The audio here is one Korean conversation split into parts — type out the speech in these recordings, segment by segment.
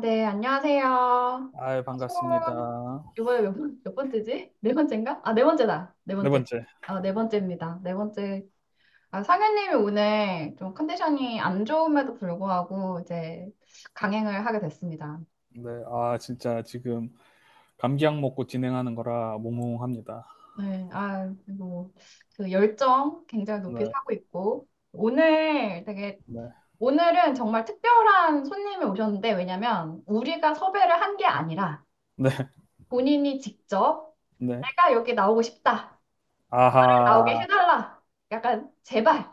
네, 안녕하세요. 아유, 수원, 반갑습니다. 이번에 몇 번째지? 네 번째인가? 아, 네 번째다. 네 네 번째. 번째. 네 번째입니다. 네 번째. 상현님이 오늘 좀 컨디션이 안 좋음에도 불구하고 이제 강행을 하게 됐습니다. 네, 진짜 지금 감기약 먹고 진행하는 거라 몽롱합니다. 네, 그 열정 굉장히 높이 네, 사고 있고, 오늘 되게, 네, 오늘은 정말 특별한 손님이 오셨는데, 왜냐면 우리가 섭외를 한 게 아니라 네, 본인이 직접 네. 내가 여기 나오고 싶다. 나오게 아하, 해달라. 약간 제발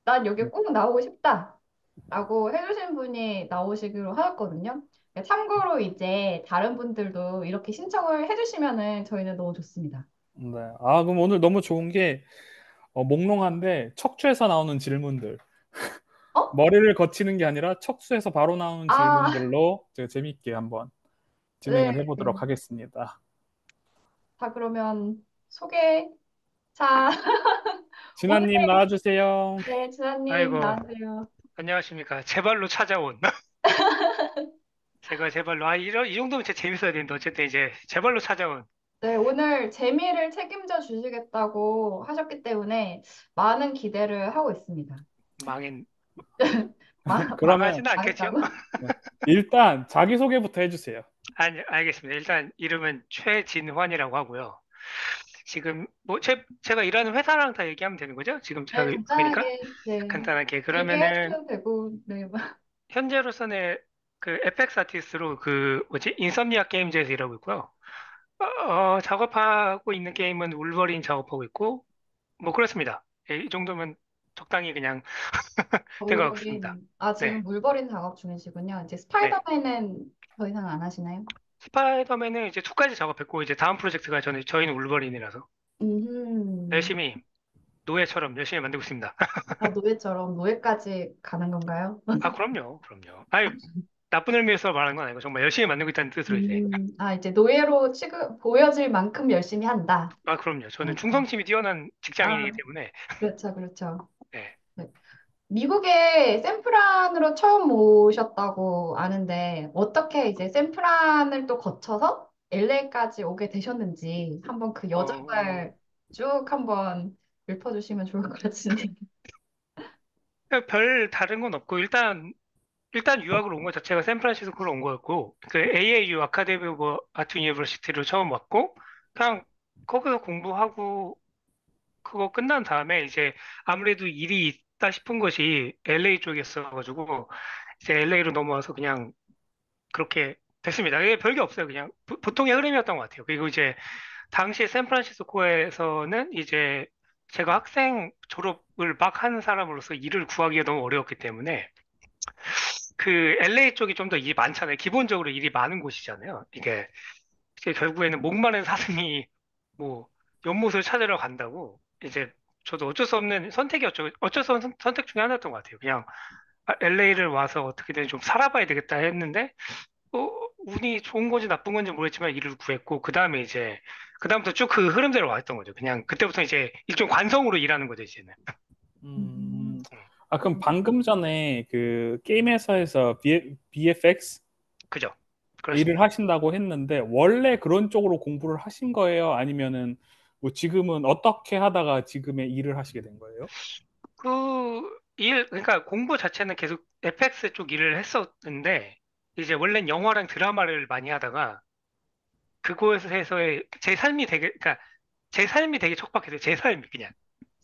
난 여기 네, 꼭 나오고 싶다. 라고 해주신 분이 나오시기로 하였거든요. 참고로 이제 다른 분들도 이렇게 신청을 해주시면은 저희는 너무 좋습니다. 네. 그럼 오늘 너무 좋은 게 몽롱한데 척추에서 나오는 질문들. 어? 머리를 거치는 게 아니라 척추에서 바로 나오는 아, 질문들로 제가 재밌게 한번 네. 진행을 해보도록 하겠습니다. 자, 그러면 소개. 자, 오늘, 진아님 나와주세요. 네, 지사님 아이고, 나와주세요. 안녕하십니까. 제 발로 찾아온. 제가 제 발로, 이 정도면 진짜 재밌어야 되는데, 어쨌든 이제 제 발로 찾아온 네, 오늘 재미를 책임져 주시겠다고 하셨기 때문에 많은 기대를 하고 있습니다. 망인, 그러면 망하지는 않겠죠? 망했다고? 네. 일단 자기소개부터 해주세요. 아니, 알겠습니다. 일단 이름은 최진환이라고 하고요. 지금, 제가 일하는 회사랑 다 얘기하면 되는 거죠? 지금 제가 네, 보니까? 간단하게, 네, 간단하게. 길게 그러면은, 해주셔도 되고, 네, 현재로서는 그 에펙스 아티스트로 인썸니아 게임즈에서 일하고 있고요. 작업하고 있는 게임은 울버린 작업하고 있고, 뭐 그렇습니다. 예, 이 정도면 적당히 그냥 된 것 같습니다. 물버린, 지금 네, 물버린 작업 중이시군요. 이제 네. 스파이더맨은 더 이상 안 하시나요? 스파이더맨은 이제 2까지 작업했고, 이제 다음 프로젝트가 저희는 울버린이라서 음, 열심히, 노예처럼 열심히 만들고 있습니다. 노예처럼 노예까지 가는 건가요? 그럼요. 나쁜 의미에서 말하는 건 아니고, 정말 열심히 만들고 있다는 뜻으로 이제. 이제 노예로 보여질 만큼 열심히 한다. 그럼요. 저는 어, 충성심이 뛰어난 직장인이기 아, 때문에, 그렇죠, 그렇죠. 네. 네. 미국에 샌프란으로 처음 오셨다고 아는데 어떻게 이제 샌프란을 또 거쳐서 LA까지 오게 되셨는지 한번 그 어, 여정을 쭉 한번 읊어주시면 좋을 것 같으니. 별 다른 건 없고, 일단 유학을 온 것 자체가 샌프란시스코로 온 거였고, 그 AAU 아카데미 오브 아트 유니버시티를 처음 왔고, 그냥 거기서 공부하고 그거 끝난 다음에 이제 아무래도 일이 있다 싶은 것이 LA 쪽이었어가지고 이제 LA로 넘어와서 그냥 그렇게 됐습니다. 이게 별게 없어요. 그냥 보통의 흐름이었던 것 같아요. 그리고 이제 당시 샌프란시스코에서는 이제 제가 학생 졸업을 막 하는 사람으로서 일을 구하기가 너무 어려웠기 때문에 그 LA 쪽이 좀 더 일이 많잖아요. 기본적으로 일이 많은 곳이잖아요. 이게 결국에는 목마른 사슴이 뭐 연못을 찾으러 간다고 이제 저도 어쩔 수 없는 선택이었죠. 어쩔 수 없는 선택 중에 하나였던 것 같아요. 그냥 LA를 와서 어떻게든 좀 살아봐야 되겠다 했는데 운이 좋은 건지 나쁜 건지 모르겠지만 일을 구했고 그다음부터 쭉 그 흐름대로 왔던 거죠. 그냥 그때부터 이제 일종 관성으로 일하는 거죠, 이제는. 음, 음, 그럼 방금 전에 그 게임 회사에서 BFX 그죠? 일을 그렇습니다. 하신다고 했는데 원래 그런 쪽으로 공부를 하신 거예요? 아니면은 뭐 지금은 어떻게 하다가 지금의 일을 하시게 된 거예요? 그러니까 공부 자체는 계속 FX 쪽 일을 했었는데, 이제 원래는 영화랑 드라마를 많이 하다가, 그곳에서의 그러니까 제 삶이 되게 척박했어요. 제 삶이 그냥.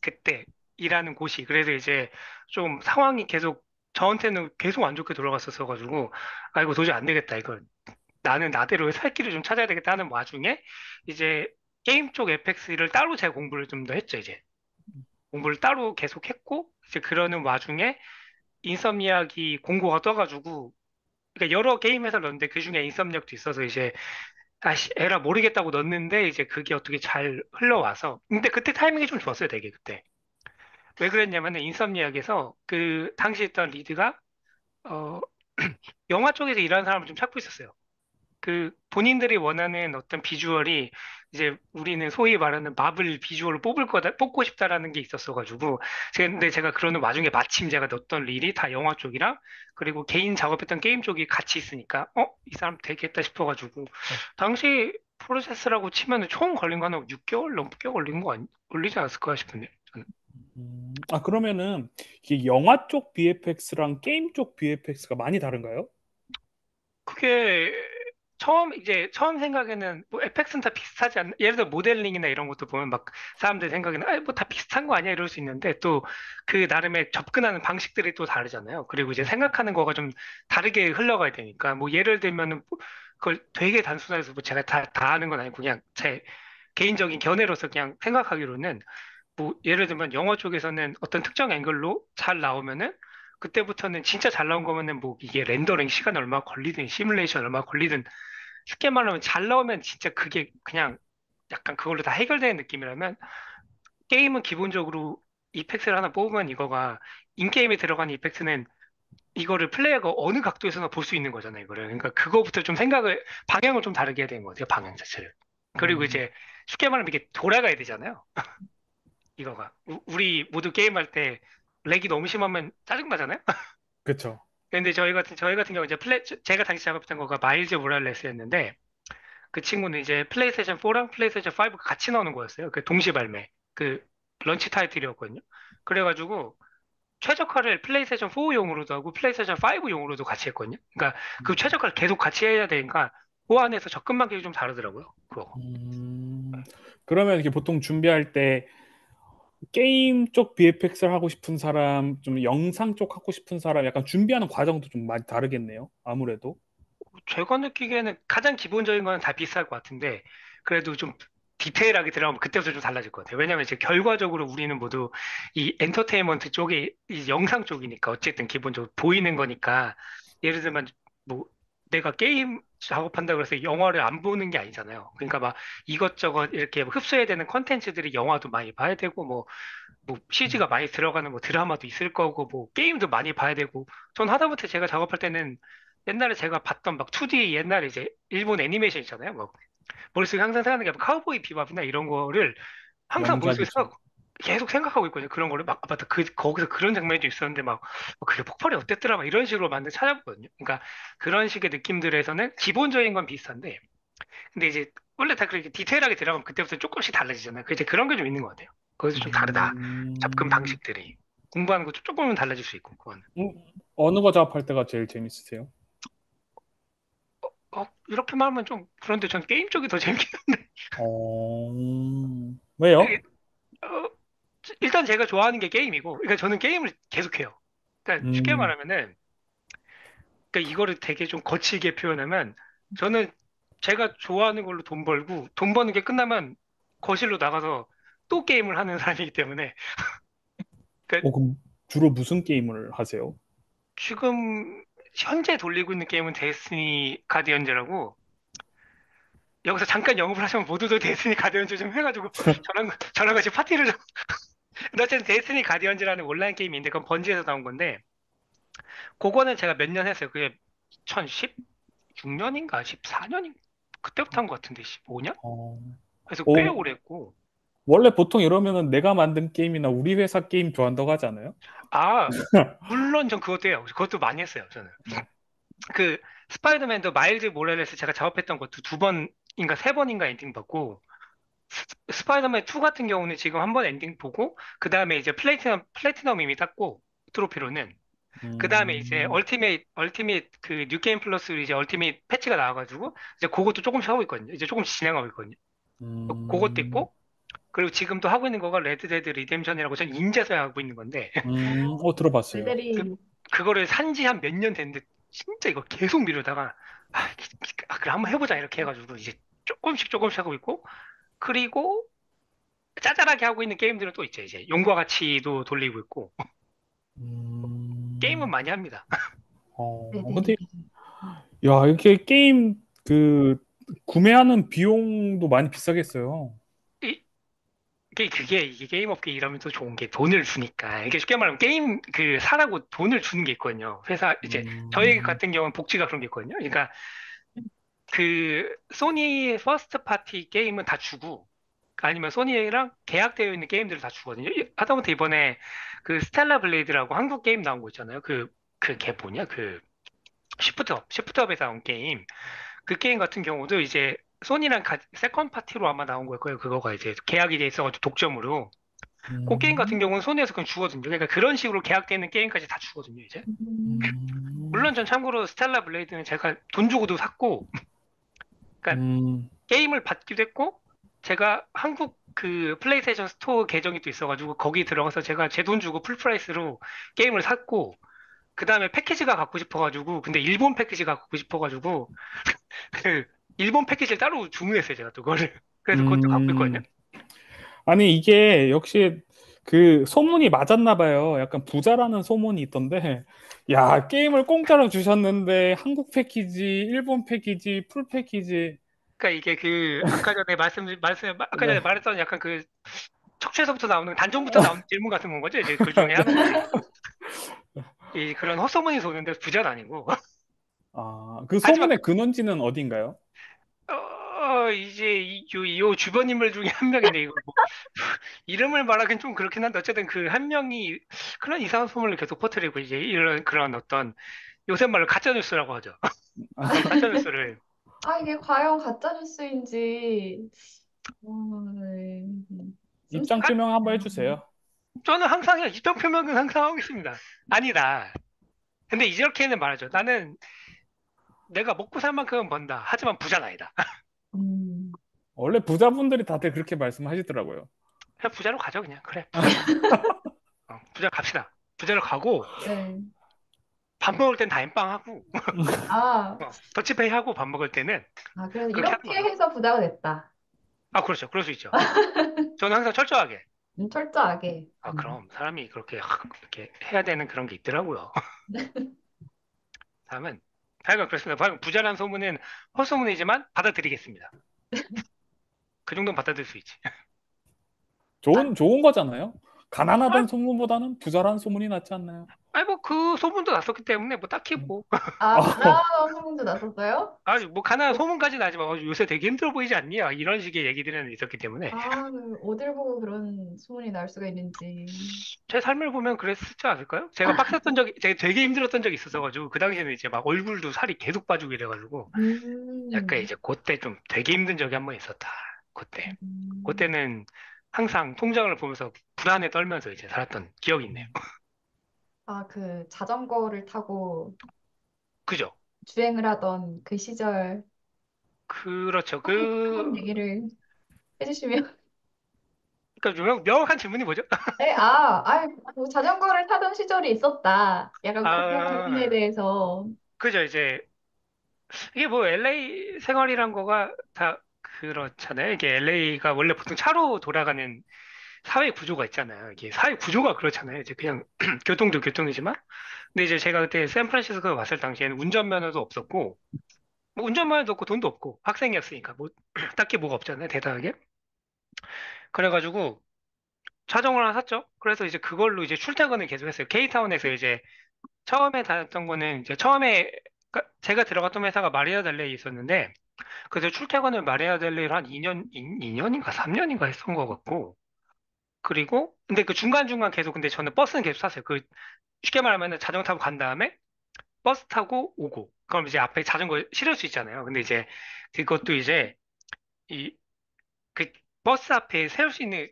그때 일하는 곳이. 그래서 이제 좀 상황이 계속, 저한테는 계속 안 좋게 돌아갔었어가지고, 이거 도저히 안 되겠다. 이거 나는 나대로의 살 길을 좀 찾아야 되겠다 하는 와중에, 이제 게임 쪽 FX를 따로 제가 공부를 좀 더 했죠, 이제. 공부를 따로 계속 했고, 이제 그러는 와중에 인썸니악이 공고가 떠가지고, 그러니까 여러 게임 회사를 넣었는데 그 중에 인썸니악도 있어서 이제 다시 에라 모르겠다고 넣었는데 이제 그게 어떻게 잘 흘러와서 근데 그때 타이밍이 좀 좋았어요, 되게 그때. 왜 그랬냐면은 인썸니악에서 그 당시 있던 리드가 어 영화 쪽에서 일하는 사람을 좀 찾고 있었어요. 그 본인들이 원하는 어떤 비주얼이 이제 우리는 소위 말하는 마블 비주얼을 뽑고 싶다라는 게 있었어가지고 근데 제가 그러는 와중에 마침 제가 넣었던 릴이 다 영화 쪽이랑 그리고 개인 작업했던 게임 쪽이 같이 있으니까 이 사람 되겠다 싶어가지고 당시 프로세스라고 치면은 총 걸린 거 한 6개월 넘게 걸린 거 걸리지 않았을까 싶은데 저는. 그러면은 이게 영화 쪽 VFX랑 게임 쪽 VFX가 많이 다른가요? 그게 처음 생각에는 뭐 FX는 다 비슷하지 않나? 예를 들어 모델링이나 이런 것도 보면 막 사람들 생각에는 뭐 다 비슷한 거 아니야 이럴 수 있는데 또 그 나름의 접근하는 방식들이 또 다르잖아요. 그리고 이제 생각하는 거가 좀 다르게 흘러가야 되니까 뭐 예를 들면은 뭐 그걸 되게 단순해서 뭐 제가 다 아는 건 아니고 그냥 제 개인적인 견해로서 그냥 생각하기로는 뭐 예를 들면 영화 쪽에서는 어떤 특정 앵글로 잘 나오면은 그때부터는 진짜 잘 나온 거면은 뭐 이게 렌더링 시간 얼마 걸리든 시뮬레이션 얼마 걸리든 쉽게 말하면 잘 나오면 진짜 그게 그냥 약간 그걸로 다 해결되는 느낌이라면 게임은 기본적으로 이펙트를 하나 뽑으면 이거가 인게임에 들어가는 이펙트는 이거를 플레이어가 어느 각도에서나 볼 수 있는 거잖아요, 이거를. 그러니까 그거부터 좀 방향을 좀 다르게 해야 되는 것 같아요, 방향 자체를. 그리고 음, 이제 쉽게 말하면 이게 돌아가야 되잖아요, 이거가. 우리 모두 게임할 때 렉이 너무 심하면 짜증나잖아요? 그쵸. 근데 저희 같은 경우 이제 제가 당시 작업했던 거가 마일즈 모랄레스였는데 그 친구는 이제 플레이스테이션 4랑 플레이스테이션 5가 같이 나오는 거였어요. 그 동시 발매. 그 런치 타이틀이었거든요. 그래가지고 최적화를 플레이스테이션 4용으로도 하고 플레이스테이션 5용으로도 같이 했거든요. 그러니까 그 최적화를 계속 같이 해야 되니까 그 안에서 접근 방식이 좀 다르더라고요. 그거. 음, 그러면 이렇게 보통 준비할 때 게임 쪽 VFX를 하고 싶은 사람, 좀 영상 쪽 하고 싶은 사람, 약간 준비하는 과정도 좀 많이 다르겠네요. 아무래도. 제가 느끼기에는 가장 기본적인 거는 다 비슷할 것 같은데 그래도 좀 디테일하게 들어가면 그때부터 좀 달라질 것 같아요. 왜냐면 이제 결과적으로 우리는 모두 이 엔터테인먼트 쪽이 이 영상 쪽이니까 어쨌든 기본적으로 보이는 거니까 예를 들면 뭐 내가 게임 작업한다고 해서 영화를 안 보는 게 아니잖아요. 그러니까 막 이것저것 이렇게 흡수해야 되는 컨텐츠들이 영화도 많이 봐야 되고 뭐 CG가 많이 들어가는 뭐 드라마도 있을 거고 뭐 게임도 많이 봐야 되고 전 하다못해 제가 작업할 때는 옛날에 제가 봤던 막 2D 옛날에 이제 일본 애니메이션 있잖아요. 뭐 머릿속에 항상 생각하는 게 카우보이 비밥이나 이런 거를 항상 머릿속에 명작이죠. 계속 생각하고 있거든요. 그런 거를 막 맞다 거기서 그런 장면이 좀 있었는데 막 그게 폭발이 어땠더라 막 이런 식으로 만든 찾아보거든요. 그러니까 그런 식의 느낌들에서는 기본적인 건 비슷한데 근데 이제 원래 다 그렇게 디테일하게 들어가면 그때부터 조금씩 달라지잖아요. 그 이제 그런 게 좀 있는 것 같아요. 거기서 좀 다르다. 접근 음, 방식들이 공부하는 것도 조금은 달라질 수 있고 그거는. 음, 어느 거 작업할 때가 제일 재밌으세요? 이렇게 말하면 좀 그런데 전 게임 쪽이 더 재밌긴 한데 왜요? 이게, 어, 일단 제가 좋아하는 게 게임이고 그러니까 저는 게임을 계속해요. 그러니까 쉽게 음, 말하면은 그러니까 이거를 되게 좀 거칠게 표현하면 저는 제가 좋아하는 걸로 돈 벌고 돈 버는 게 끝나면 거실로 나가서 또 게임을 하는 사람이기 때문에 그러니까 그럼 주로 무슨 게임을 하세요? 지금 현재 돌리고 있는 게임은 데스티니 가디언즈라고 여기서 잠깐 영업을 하시면 모두들 데스티니 가디언즈 좀 해가지고 저랑 같이 파티를 좀 근데 어쨌든 데스티니 가디언즈라는 온라인 게임인데 그건 번지에서 나온 건데 그거는 제가 몇 년 했어요. 그게 2016년인가 14년인가 그때부터 한 것 같은데 15년? 어, 그래서 꽤 어, 오래 했고 원래 보통 이러면은 내가 만든 게임이나 우리 회사 게임 좋아한다고 하지 않아요? 아 물론 전 그것도 해요. 그것도 많이 했어요. 저는 그 스파이더맨도 마일즈 모렐레스 제가 작업했던 것도 두 번인가 세 번인가 엔딩 받고 스파이더맨 2 같은 경우는 지금 한 번 엔딩 보고, 그 다음에 이제 플래티넘 이미 땄고, 트로피로는. 그 다음에 이제 음, 얼티밋 그 뉴게임 플러스 이제 얼티밋 패치가 나와가지고, 이제 그것도 조금씩 하고 있거든요. 이제 조금씩 진행하고 있거든요. 그것도 음, 있고, 그리고 지금 또 하고 있는 거가 레드데드 리뎀션이라고 전 인제서야 하고 있는 건데, 들어봤어요. 그, 애들이 그거를 산지 한 몇 년 됐는데, 진짜 이거 계속 미루다가, 그래, 한번 해보자, 이렇게 해가지고, 이제 조금씩 하고 있고, 그리고 짜잘하게 하고 있는 게임들은 또 있죠. 이제 용과 같이도 돌리고 있고 게임은 음, 많이 합니다. 근데, 애들이 야, 이렇게 게임, 구매하는 비용도 많이 비싸겠어요. 이- 이게 게임 업계 일하면 또 좋은 게 돈을 주니까 이게 쉽게 말하면 게임 그 사라고 돈을 주는 게 있거든요. 회사 이제 저희 음, 같은 경우는 복지가 그런 게 있거든요. 그러니까 그 소니 퍼스트 파티 게임은 다 주고 아니면 소니랑 계약되어 있는 게임들을 다 주거든요. 하다못해 이번에 그 스텔라 블레이드라고 한국 게임 나온 거 있잖아요. 걔 뭐냐? 그 시프트업에서 나온 게임. 그 게임 같은 경우도 이제 소니랑 세컨 파티로 아마 나온 걸 거예요. 그거가 이제 계약이 돼 있어가지고 독점으로. 그 게임 같은 음, 경우는 소니에서 그냥 주거든요. 그러니까 그런 식으로 계약되는 게임까지 다 주거든요, 이제. 음, 물론 전 참고로 스텔라 블레이드는 제가 돈 주고도 샀고, 그러니까 음, 게임을 받기도 했고, 제가 한국 그 플레이스테이션 스토어 계정이 또 있어가지고 거기 들어가서 제가 제 돈 주고 풀프라이스로 게임을 샀고, 그 다음에 패키지가 갖고 싶어가지고, 근데 일본 패키지가 갖고 싶어가지고, 그 일본 패키지를 따로 주문했어요, 제가 또 그거를. 그래서 그것도 갖고 있거든요. 음. 아니, 이게 역시 그 소문이 맞았나 봐요. 약간 부자라는 소문이 있던데, 야, 게임을 공짜로 주셨는데, 한국 패키지, 일본 패키지, 풀 패키지. 그러니까 이게 그 아까 전에 네. 말했던 약간 그 척추에서부터 나오는 단종부터 나오는 질문 같은 건 거죠. 이제 그 중에 하나인데 이 그런 헛소문이 도는데 부자는 아니고 아, 그 하지만 소문의 근원지는 어딘가요? 이제 요 주변 인물 중에 한 명인데 이거 뭐 이름을 말하기는 좀 그렇긴 한데 어쨌든 그 한 명이 그런 이상한 소문을 계속 퍼뜨리고 이제 이런 그런 어떤 요새 말로 가짜 뉴스라고 하죠. 그런 가짜 뉴스를 아, 이게 과연 가짜 뉴스인지, 네. 입장 아, 표명 한번 씁쓸하네요. 해주세요. 저는 항상 입장 표명은 항상 하고 있습니다. 아니다. 근데 이렇게는 말하죠. 나는 내가 먹고 살 만큼은 번다. 하지만 부자는 아니다. 음, 원래 부자분들이 다들 그렇게 말씀하시더라고요. 그냥 부자로 가죠, 그냥. 그래, 부자로 가자. 부자 갑시다. 부자로 가고, 네. 밥 먹을 땐 다임빵하고, 아, 더치페이 하고 밥 먹을 때는 그래서 그렇게 하는 이렇게 거예요. 해서 부자가 됐다. 그렇죠. 그럴 수 있죠. 저는 항상 철저하게. 철저하게. 그럼 사람이 그렇게, 이렇게 해야 되는 그런 게 있더라고요. 다음은, 하여간 그렇습니다. 하여간 부자란 소문은 헛소문이지만 받아들이겠습니다. 그 정도는 받아들일 수 있지. 좋은 거잖아요. 아, 가난하다는 소문보다는 부자라는 소문이 낫지 않나요? 아니, 뭐, 그 소문도 났었기 때문에, 뭐, 딱히 음. 뭐, 어, 부자라는 소문도 났었어요? 아니, 뭐, 가난 소문까지는 아니지만, 요새 되게 힘들어 보이지 않니? 이런 식의 얘기들은 있었기 때문에, 어딜 보고 그런 소문이 날 수가 있는지. 제 삶을 보면 그랬지 않을까요? 제가 되게 힘들었던 적이 있었어가지고, 그 당시에는 이제 막 얼굴도 살이 계속 빠지고 이래가지고, 약간 음, 이제 그때 좀 되게 힘든 적이 한 번 있었다. 그때. 음. 그때는 항상 통장을 보면서 불안에 떨면서 이제 살았던 기억이 있네요. 자전거를 타고 그죠? 주행을 하던 그 시절, 그렇죠. 한번 얘기를 해주시면. 그러니까 명확한 질문이 뭐죠? 네, 뭐 자전거를 타던 시절이 있었다. 약간 그런 부분에 아, 대해서. 그죠. 이제 이게 뭐 LA 생활이란 거가 다 그렇잖아요. 이게 LA가 원래 보통 차로 돌아가는 사회 구조가 있잖아요. 이게 사회 구조가 그렇잖아요. 이제 그냥 교통도 교통이지만. 근데 이제 제가 그때 샌프란시스코 왔을 당시에는 운전면허도 없었고, 뭐 운전면허도 없고 돈도 없고 학생이었으니까 뭐 딱히 뭐가 없잖아요. 대단하게. 그래가지고 자전거를 하나 샀죠. 그래서 이제 그걸로 이제 출퇴근을 계속 했어요. K타운에서 이제 처음에 다녔던 거는 이제 처음에 제가 들어갔던 회사가 마리아델레이에 있었는데 그래서 출퇴근을 마리아델레이를 한 2년, 2년인가 3년인가 했던 것 같고 그리고 근데 그 중간중간 계속 근데 저는 버스는 계속 탔어요. 그 쉽게 말하면 자전거 타고 간 다음에 버스 타고 오고 그럼 이제 앞에 자전거 실을 수 있잖아요. 근데 이제 그것도 이제 이 그 버스 앞에 세울 수 있는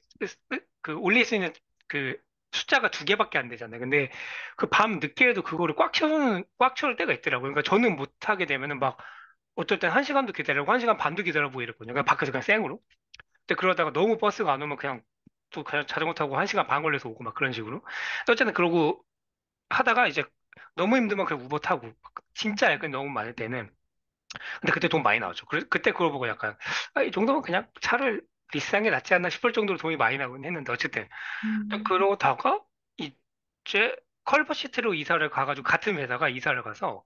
올릴 수 있는 그 숫자가 두 개밖에 안 되잖아요. 근데 그 밤 늦게라도 그거를 꽉 채울 때가 있더라고요. 그러니까 저는 못 하게 되면은 막 어떨 땐 한 시간도 기다리고 한 시간 반도 기다려보고 이랬거든요. 그냥 밖에서 그냥 생으로. 근데 그러다가 너무 버스가 안 오면 그냥 또 그냥 자전거 타고 한 시간 반 걸려서 오고 막 그런 식으로. 어쨌든 그러고 하다가 이제 너무 힘들면 그냥 우버 타고 진짜 약간 너무 많을 때는 근데 그때 돈 많이 나왔죠. 그때 그걸 보고 약간 이 정도면 그냥 차를 리스한 게 낫지 않나 싶을 정도로 돈이 많이 나오긴 했는데 어쨌든 또 음, 그러다가 이제 컬버시티로 이사를 가가지고 같은 회사가 이사를 가서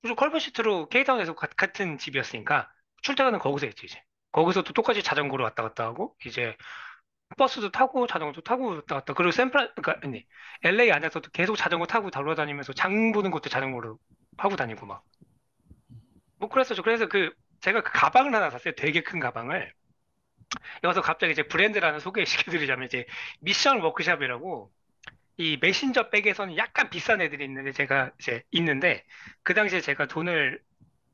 그래서 컬버시티로 케이타운에서 같은 집이었으니까 출퇴근은 거기서 했지 이제. 거기서 또 똑같이 자전거로 왔다 갔다 하고 이제 버스도 타고 자전거도 타고 왔다 갔다. 그리고 그러니까 아니 LA 안에서도 계속 자전거 타고 돌아다니면서 장 보는 것도 자전거로 하고 다니고 막. 뭐 그랬었죠. 그래서 제가 그 가방을 하나 샀어요. 되게 큰 가방을. 여기서 갑자기 이제 브랜드를 하나 소개시켜드리자면 이제 미션 워크샵이라고 이 메신저 백에서는 약간 비싼 애들이 있는데 제가 이제 있는데 그 당시에 제가 돈을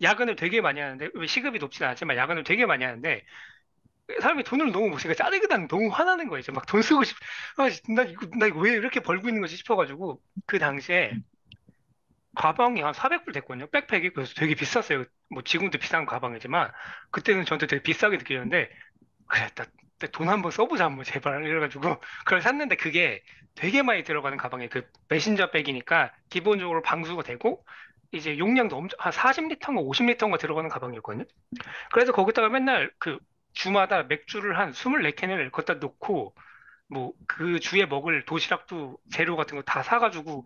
야근을 되게 많이 하는데 왜 시급이 높진 않지만 야근을 되게 많이 하는데 사람이 돈을 너무 못 쓰니까 짜증이 나는 너무 화나는 거예요. 이제 막 돈 쓰고 싶, 나 이거 왜 이렇게 벌고 있는 거지 싶어가지고 그 당시에 가방이 한 400불 됐거든요. 백팩이. 그래서 되게 비쌌어요. 뭐 지금도 비싼 가방이지만 그때는 저한테 되게 비싸게 느껴졌는데 그래, 돈 한번 써보자, 한번 제발. 이래가지고, 그걸 샀는데 그게 되게 많이 들어가는 가방에 그 메신저 백이니까 기본적으로 방수가 되고, 이제 용량도 엄청, 한 40리터인가 50리터인가 들어가는 가방이었거든요. 그래서 거기다가 맨날 그 주마다 맥주를 한 24캔을 거기다 놓고, 뭐 그 주에 먹을 도시락도 재료 같은 거 다 사가지고,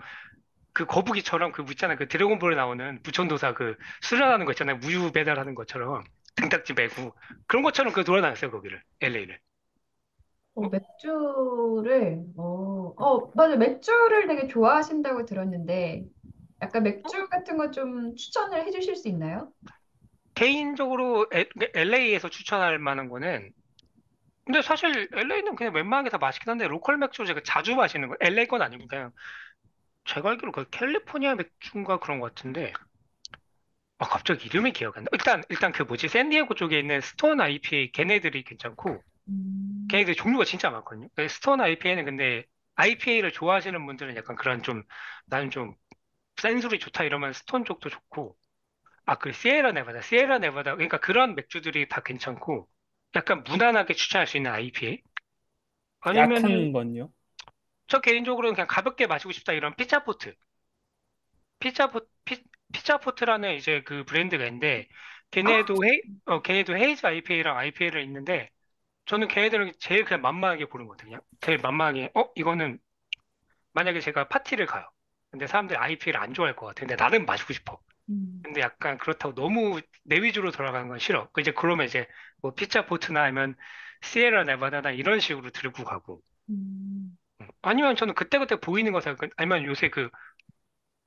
그 거북이처럼 그 있잖아요. 그 드래곤볼에 나오는 부천도사 그 수련하는 거 있잖아요. 우유 배달하는 것처럼 등딱지 메고. 그런 것처럼 그 돌아다녔어요, 거기를. LA를. 맥주를, 맞아. 맥주를 되게 좋아하신다고 들었는데, 약간 맥주 같은 거 좀 추천을 해주실 수 있나요? 개인적으로 LA에서 추천할 만한 거는 근데 사실 LA는 그냥 웬만한 게 다 맛있긴 한데 로컬 맥주 제가 자주 마시는 거 LA 건 아니고 그냥 제가 알기로 그 캘리포니아 맥주인가 그런 것 같은데 아 갑자기 이름이 기억이 안 나. 일단 그 뭐지 샌디에고 쪽에 있는 스톤 IPA 걔네들이 괜찮고 음, 걔네들 종류가 진짜 많거든요. 그 스톤 IPA는 근데 IPA를 좋아하시는 분들은 약간 그런 좀 나는 좀 센술이 좋다 이러면 스톤 쪽도 좋고 아, 그 시에라 네바다. 그러니까 그런 맥주들이 다 괜찮고, 약간 무난하게 추천할 수 있는 IPA? 아니면은, 약한 건요? 저 개인적으로는 그냥 가볍게 마시고 싶다 이런 피자포트. 피자포트라는 이제 그 브랜드가 있는데, 아, 걔네도 헤이즈 IPA랑 IPA를 있는데, 저는 걔네들은 제일 그냥 만만하게 고른 거거든요. 제일 만만하게, 이거는 만약에 제가 파티를 가요. 근데 사람들이 IPA를 안 좋아할 것 같아. 근데 나는 마시고 싶어. 음, 근데 약간 그렇다고 너무 내 위주로 돌아가는 건 싫어. 이제 그러면 이제 뭐 피자 포트나 아니면 시에라 네바다나 이런 식으로 들고 가고. 음. 아니면 저는 그때그때 보이는 거 사고 아니면 요새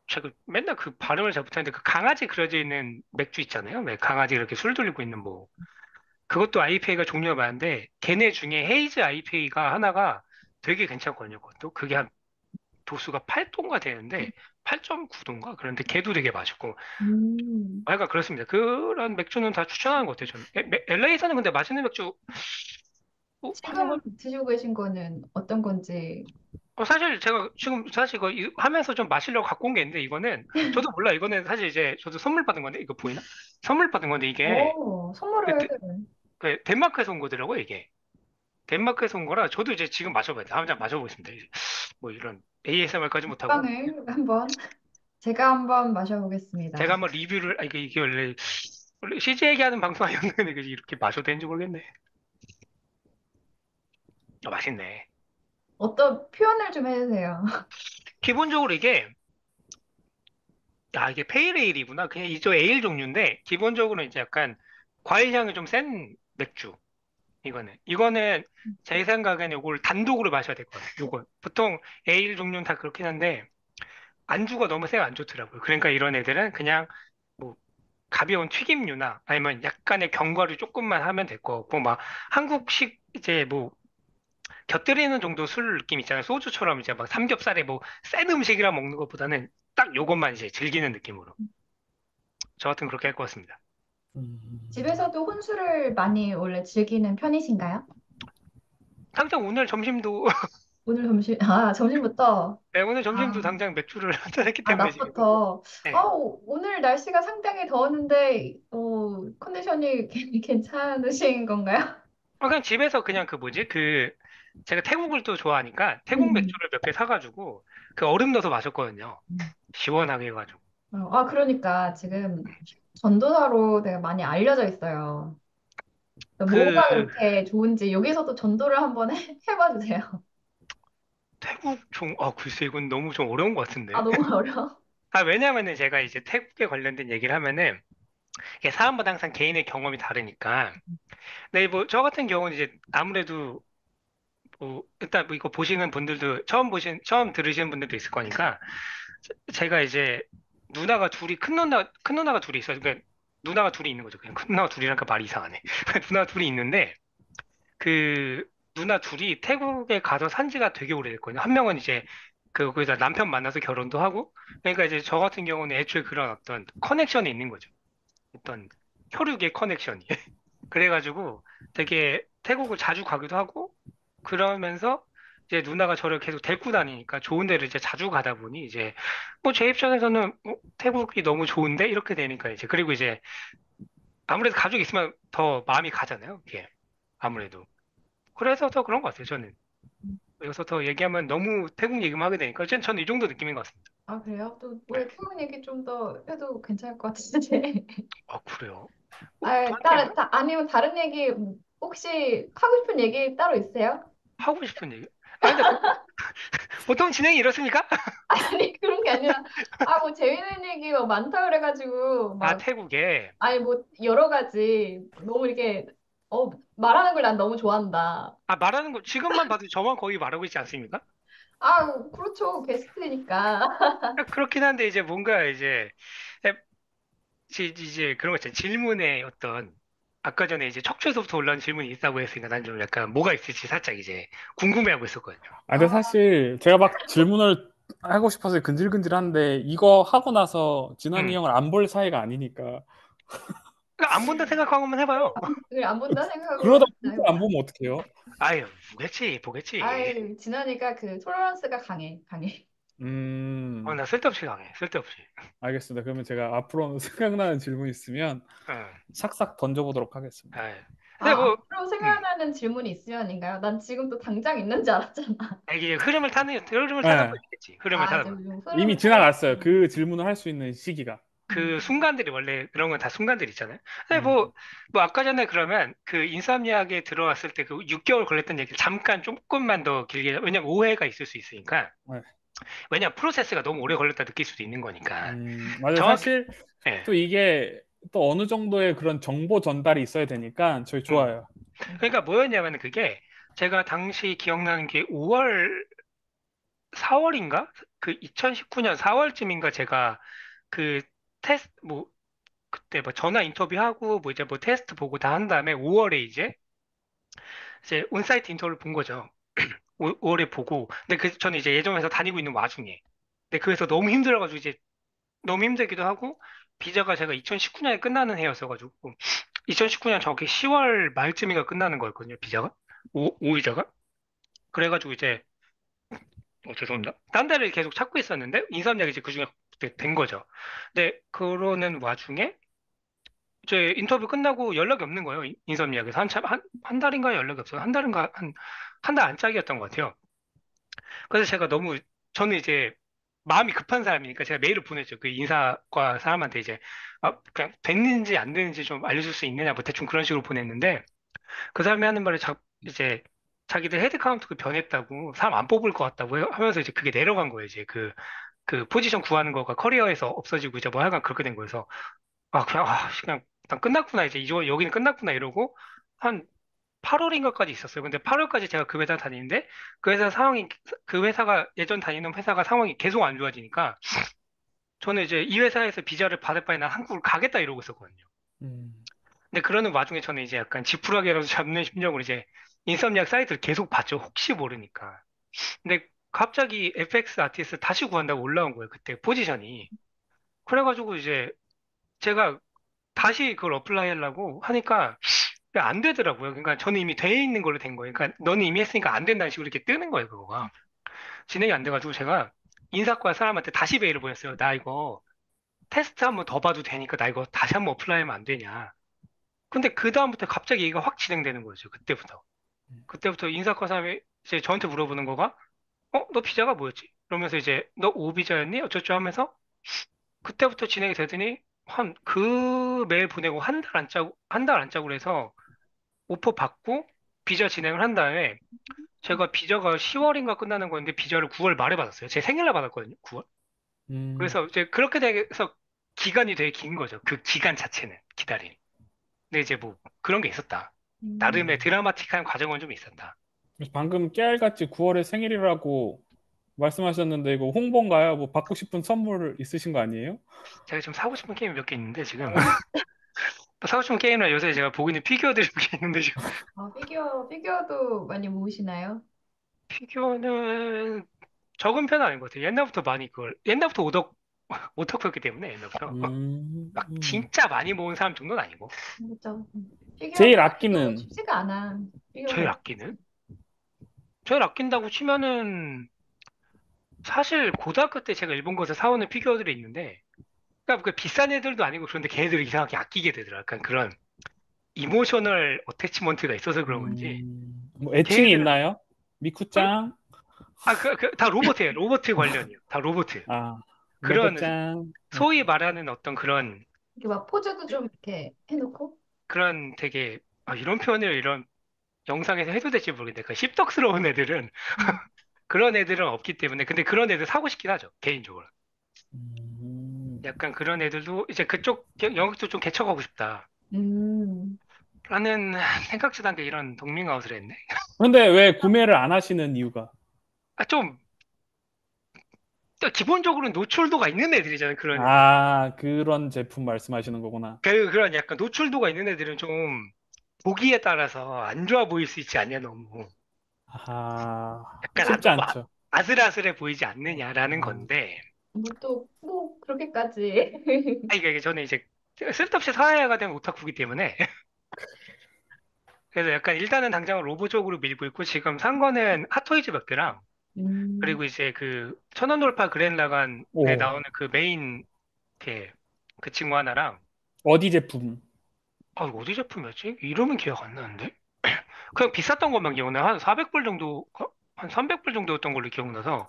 제가 맨날 그 발음을 잘 못하는데 그 강아지 그려져 있는 맥주 있잖아요. 왜 강아지 이렇게 술 돌리고 있는 뭐 그것도 IPA가 종류가 많은데 걔네 중에 헤이즈 IPA가 하나가 되게 괜찮거든요. 그것도 그게 한 도수가 8도인가 되는데 8.9도인가 그런데 걔도 되게 맛있고 음. 약간 그렇습니다. 그런 맥주는 다 추천하는 것 같아요, 저는. LA에서는 근데 맛있는 맥주, 하는 지금 건, 드시고 계신 거는 어떤 건지. 사실 제가 지금 사실 이거 하면서 좀 마시려고 갖고 온 게 있는데, 이거는, 저도 몰라. 이거는 사실 이제 저도 선물 받은 건데, 이거 보이나? 선물 받은 건데, 이게, 그, 선물을. 데- 그 덴마크에서 온 거더라고요, 이게. 덴마크에서 온 거라, 저도 이제 지금 마셔봐야 돼. 한 잔 마셔보겠습니다. 이제. 뭐 이런 ASMR까지 못하고, 빵을 한번, 제가 한번 제가 마셔보겠습니다. 한번 리뷰를, 이게 원래 CG 얘기하는 방송 아니었는데, 이렇게 마셔도 되는지 모르겠네. 맛있네. 어떤 표현을 좀 해주세요. 기본적으로 이게 페이레일이구나. 그냥 이저 에일 종류인데, 기본적으로 이제 약간 과일 향이 좀 센 맥주. 이거는 제 생각에는 이걸 단독으로 마셔야 될 것 같아요. 요거. 보통 에일 종류는 다 그렇긴 한데, 안주가 너무 세가 안 좋더라고요. 그러니까 이런 애들은 그냥 뭐 가벼운 튀김류나 아니면 약간의 견과류 조금만 하면 될 것 같고, 막 한국식 이제 뭐 곁들이는 정도 술 느낌 있잖아요. 소주처럼 이제 막 삼겹살에 뭐 센 음식이랑 먹는 것보다는 딱 요것만 이제 즐기는 느낌으로. 저 같은 그렇게 할 것 같습니다. 음. 집에서도 혼술을 많이 원래 즐기는 편이신가요? 당장 오늘 점심도, 오늘 점심부터. 네, 오늘 점심도 아, 당장 맥주를 한잔 했기 아, 때문에 지금. 낮부터. 네. 오늘 날씨가 상당히 더웠는데, 컨디션이 괜찮으신 건가요? 그냥 집에서 그냥 그 뭐지? 제가 태국을 또 좋아하니까 태국 음. 맥주를 몇 개 사가지고 그 얼음 넣어서 마셨거든요. 시원하게 해가지고. 그러니까 지금 전도사로 되게 많이 알려져 있어요. 그, 뭐가 그렇게 좋은지 여기서도 전도를 한번 해봐 주세요. 글쎄 이건 너무 좀 어려운 것 아, 같은데. 너무 어려워. 왜냐면은 제가 이제 태국에 관련된 얘기를 하면은 이게 사람마다 항상 개인의 경험이 다르니까. 네, 뭐 저 같은 경우는 이제 아무래도 뭐 일단 뭐 이거 보시는 분들도 처음 들으시는 분들도 있을 거니까 제가 이제 큰 누나가 둘이 있어요. 그러니까 누나가 둘이 있는 거죠. 그냥 누나가 둘이라니까 말이 이상하네. 누나가 둘이 있는데 그 누나 둘이 태국에 가서 산 지가 되게 오래됐거든요. 한 명은 이제 거기다 남편 만나서 결혼도 하고 그러니까 이제 저 같은 경우는 애초에 그런 어떤 커넥션이 있는 거죠. 어떤 혈육의 커넥션이. 그래가지고 되게 태국을 자주 가기도 하고 그러면서 이제 누나가 저를 계속 데리고 다니니까 좋은 데를 이제 자주 가다 보니 이제 뭐 제 입장에서는 태국이 너무 좋은데 이렇게 되니까 이제 그리고 이제 아무래도 가족이 있으면 더 마음이 가잖아요. 이게 아무래도 그래서 더 그런 것 같아요. 저는 여기서 더 얘기하면 너무 태국 얘기만 하게 되니까 저는 이 정도 느낌인 것 같습니다. 아, 그래요? 또 네. 우리 태국 얘기 좀 더 해도 괜찮을 것 같은데. 아 그래요? 더 아, 할게요. 아니면 다른 얘기 혹시 하고 싶은 얘기 따로 있어요? 하고 싶은 얘기. 아 근데 보통 진행이 이렇습니까? 아니, 그런 게 아니라, 아, 뭐 재밌는 얘기 뭐 많다 그래가지고, 아 막, 태국에 아니, 뭐 여러 가지, 너무 이렇게, 말하는 걸 난 너무 좋아한다. 아 말하는 거 지금만 봐도 저만 거의 말하고 있지 않습니까? 아, 그렇죠. 게스트니까. 그렇긴 한데 이제 뭔가 이제 에, 이제 그런 거 있잖아요. 질문에 어떤 아까 전에 이제 척추에서부터 올라온 질문이 있다고 했으니까 난 좀 약간 뭐가 있을지 살짝 이제 궁금해하고 있었거든요. 아, 근데 아, 사실 제가 막 질문을 하고 싶어서 근질근질한데 이거 하고 나서 진환이 음. 형을 안 볼 사이가 아니니까 그러니까 안 본다 생각하고 한번 해봐요. 그걸 안 본다 생각으로 그러다 진짜 진짜 안 해보자. 보면 어떡해요? 아유 보겠지 보겠지. 아이, 지나니까 그 톨러런스가 강해, 강해. 나 쓸데없이 강해 쓸데없이. 알겠습니다. 그러면 제가 앞으로 생각나는 질문 있으면 응. 싹싹 던져보도록 하겠습니다. 아유. 근데 아, 뭐 앞으로 음. 생각나는 질문이 있으면인가요? 난 지금 또 당장 있는 줄 알았잖아. 이게 흐름을 타다 네, 보면 있겠지. 흐름을 아, 타다 보면. 좀 이미 흐름을 타고 지나갔어요. 있지. 그 질문을 할 수 있는 시기가. 그 순간들이 원래 그런 건 다 순간들 있잖아요. 근데 음, 뭐 아까 전에 그러면 그 인삼약에 들어왔을 때 그 6개월 걸렸던 얘기를 잠깐 조금만 더 길게, 왜냐면 오해가 있을 수 있으니까. 네. 왜냐면 프로세스가 너무 오래 걸렸다 느낄 수도 있는 거니까. 맞아요. 정확히, 사실 예. 또 이게 또 어느 정도의 그런 정보 전달이 있어야 되니까 저희 음. 좋아요. 그러니까 뭐였냐면 그게 제가 당시 기억나는 게 5월, 4월인가? 그 2019년 4월쯤인가 제가 그 테스트, 뭐, 그때 뭐 전화 인터뷰하고 뭐 이제 뭐 테스트 보고 다 한 다음에 5월에 이제 온사이트 인터뷰를 본 거죠. 5월에 보고. 근데 저는 이제 예전 회사 다니고 있는 와중에. 근데 그 회사 너무 힘들어가지고 이제 너무 힘들기도 하고 비자가 제가 2019년에 끝나는 해였어가지고 2019년 저기 10월 말쯤인가 끝나는 거였거든요. 비자가. 오이자가. 그래가지고 이제 죄송합니다. 딴 데를 계속 찾고 있었는데 인사업약이 이제 그중에 된 거죠. 근데 그러는 와중에 제 인터뷰 끝나고 연락이 없는 거예요. 인사업약에서 한 달인가 연락이 없어요. 한 달인가 한 달 안짝이었던 것 같아요. 그래서 제가 너무 저는 이제 마음이 급한 사람이니까 제가 메일을 보냈죠. 그 인사과 사람한테 이제 그냥 됐는지 안 됐는지 좀 알려줄 수 있느냐 뭐 대충 그런 식으로 보냈는데 그 사람이 하는 말에 이제 자기들 헤드카운트가 변했다고 사람 안 뽑을 것 같다고 하면서 이제 그게 내려간 거예요. 이제 그 포지션 구하는 거가 커리어에서 없어지고 이제 뭐 하여간 그렇게 된 거여서 그냥 일단 끝났구나 이제 여기는 끝났구나 이러고 한 8월인가까지 있었어요. 근데 8월까지 제가 그 회사 다니는데 그 회사가 예전 다니는 회사가 상황이 계속 안 좋아지니까 저는 이제 이 회사에서 비자를 받을 바에 난 한국을 가겠다 이러고 있었거든요. 음, 근데 그러는 와중에 저는 이제 약간 지푸라기라도 잡는 심정으로 이제 인썸니악 사이트를 계속 봤죠. 혹시 모르니까. 근데 갑자기 FX 아티스트 다시 구한다고 올라온 거예요. 그때 포지션이. 그래가지고 이제 제가 다시 그걸 어플라이 하려고 하니까 안 되더라고요. 그러니까 저는 이미 돼 있는 걸로 된 거예요. 그러니까 너는 이미 했으니까 안 된다는 식으로 이렇게 뜨는 거예요, 그거가. 진행이 안 돼가지고 제가 인사과 사람한테 다시 메일을 보냈어요. 나 이거 테스트 한번 더 봐도 되니까 나 이거 다시 한번 어플라이 하면 안 되냐. 근데 그 다음부터 갑자기 얘기가 확 진행되는 거죠. 그때부터. 그때부터 인사과 사람이 이제 저한테 물어보는 거가 너 비자가 뭐였지? 그러면서 이제 너 오비자였니? 어쩌죠 하면서 그때부터 진행이 되더니 한 그 메일 보내고 한 달 안 짜고 그래서 오퍼 받고 비자 진행을 한 다음에 제가 비자가 10월인가 끝나는 거였는데 비자를 9월 말에 받았어요. 제 생일날 받았거든요. 9월. 음, 그래서 이제 그렇게 돼서 기간이 되게 긴 거죠. 그 기간 자체는 기다림. 근데 이제 뭐 그런 게 있었다. 나름의 음. 드라마틱한 과정은 좀 있었다. 그래서 방금 깨알같이 9월에 생일이라고 말씀하셨는데 이거 홍보인가요? 뭐 받고 싶은 선물 있으신 거 아니에요? 제가 좀 사고 싶은 게임이 몇 개 있는데 지금 사고 싶은 게임이라 요새 제가 보고 있는 피규어들이 몇 있는데 지금 피규어도 많이 모으시나요? 피규어는 적은 편은 아닌 것 같아요. 옛날부터 많이 그걸 옛날부터 오덕후였기 때문에 옛날부터 막 음. 진짜 많이 모은 사람 정도는 아니고 그렇죠. 피규어 제일 사기도 아끼는 쉽지가 않아. 제일 피규어가. 아끼는 제일 아낀다고 치면은 사실 고등학교 때 제가 일본 거에서 사오는 피규어들이 있는데 그러니까 그 비싼 애들도 아니고 그런데 걔네들이 이상하게 아끼게 되더라. 약간 그런 이모셔널 어태치먼트가 있어서 그런 건지 뭐 애칭이 걔네들은 있나요? 응? 미쿠짱? 다 로봇이에요. 로봇 관련이요. 다 로봇. 아, 그런 로봇짱. 소위 말하는 어떤 그런 이렇게 막 포즈도 좀 이렇게 해놓고. 되게 이런 표현을 이런 영상에서 해도 될지 모르겠는데 그 씹덕스러운 애들은 음. 그런 애들은 없기 때문에 근데 그런 애들 사고 싶긴 하죠. 개인적으로. 음. 약간 그런 애들도 이제 그쪽 영역도 좀 개척하고 싶다. 음. 라는 생각지도 않게 이런 동밍아웃을 했네. 그런데 왜 구매를 안 하시는 이유가? 좀 기본적으로 노출도가 있는 애들이잖아요. 그런 애들. 아, 그런 제품 말씀하시는 거구나. 그런 약간 노출도가 있는 애들은 좀 보기에 따라서 안 좋아 보일 수 있지 않냐, 너무. 아, 약간 쉽지 너무 않죠. 아슬아슬해 보이지 않느냐라는 아, 건데. 뭐 그렇게까지. 이게 저는 이제 쓸데없이 사회화가 된 오타쿠기 때문에. 그래서 약간 일단은 당장 로보 쪽으로 밀고 있고 지금 산 거는 핫토이즈 몇 개랑 음. 그리고 이제 그 천원돌파 그랜라간에 오, 나오는 그 메인 그 친구 하나랑 어디 제품? 이거 어디 제품이었지? 이름은 기억 안 나는데? 그냥 비쌌던 것만 기억나. 한 400불 정도, 한 300불 정도였던 걸로 기억나서,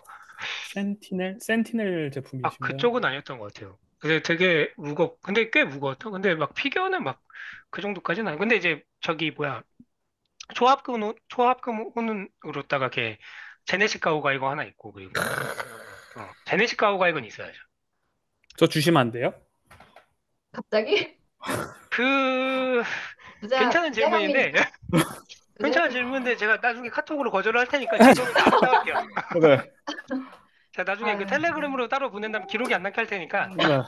센티넬 제품이신가요? 그쪽은 아니었던 것 같아요. 근데 되게 근데 꽤 무거웠다. 근데 막 피규어는 막 그 정도까지는 아니고. 근데 이제 저기 뭐야, 초합금 혼은으로다가 걔 제네시스 가오가 이거 하나 있고, 그리고, 제네시스 가오가 이건 있어야죠. 저 주시면 안 돼요? 갑자기 그, 괜찮은 질문인데, 부자형이니까. 괜찮은 부자형. 질문인데 제가 나중에 카톡으로 거절을 할 테니까 지금은 알아서 할게요. 네. 제가 나중에 그 아, 텔레그램으로 따로 보낸다면 기록이 안 남게 할 테니까, 네. 일단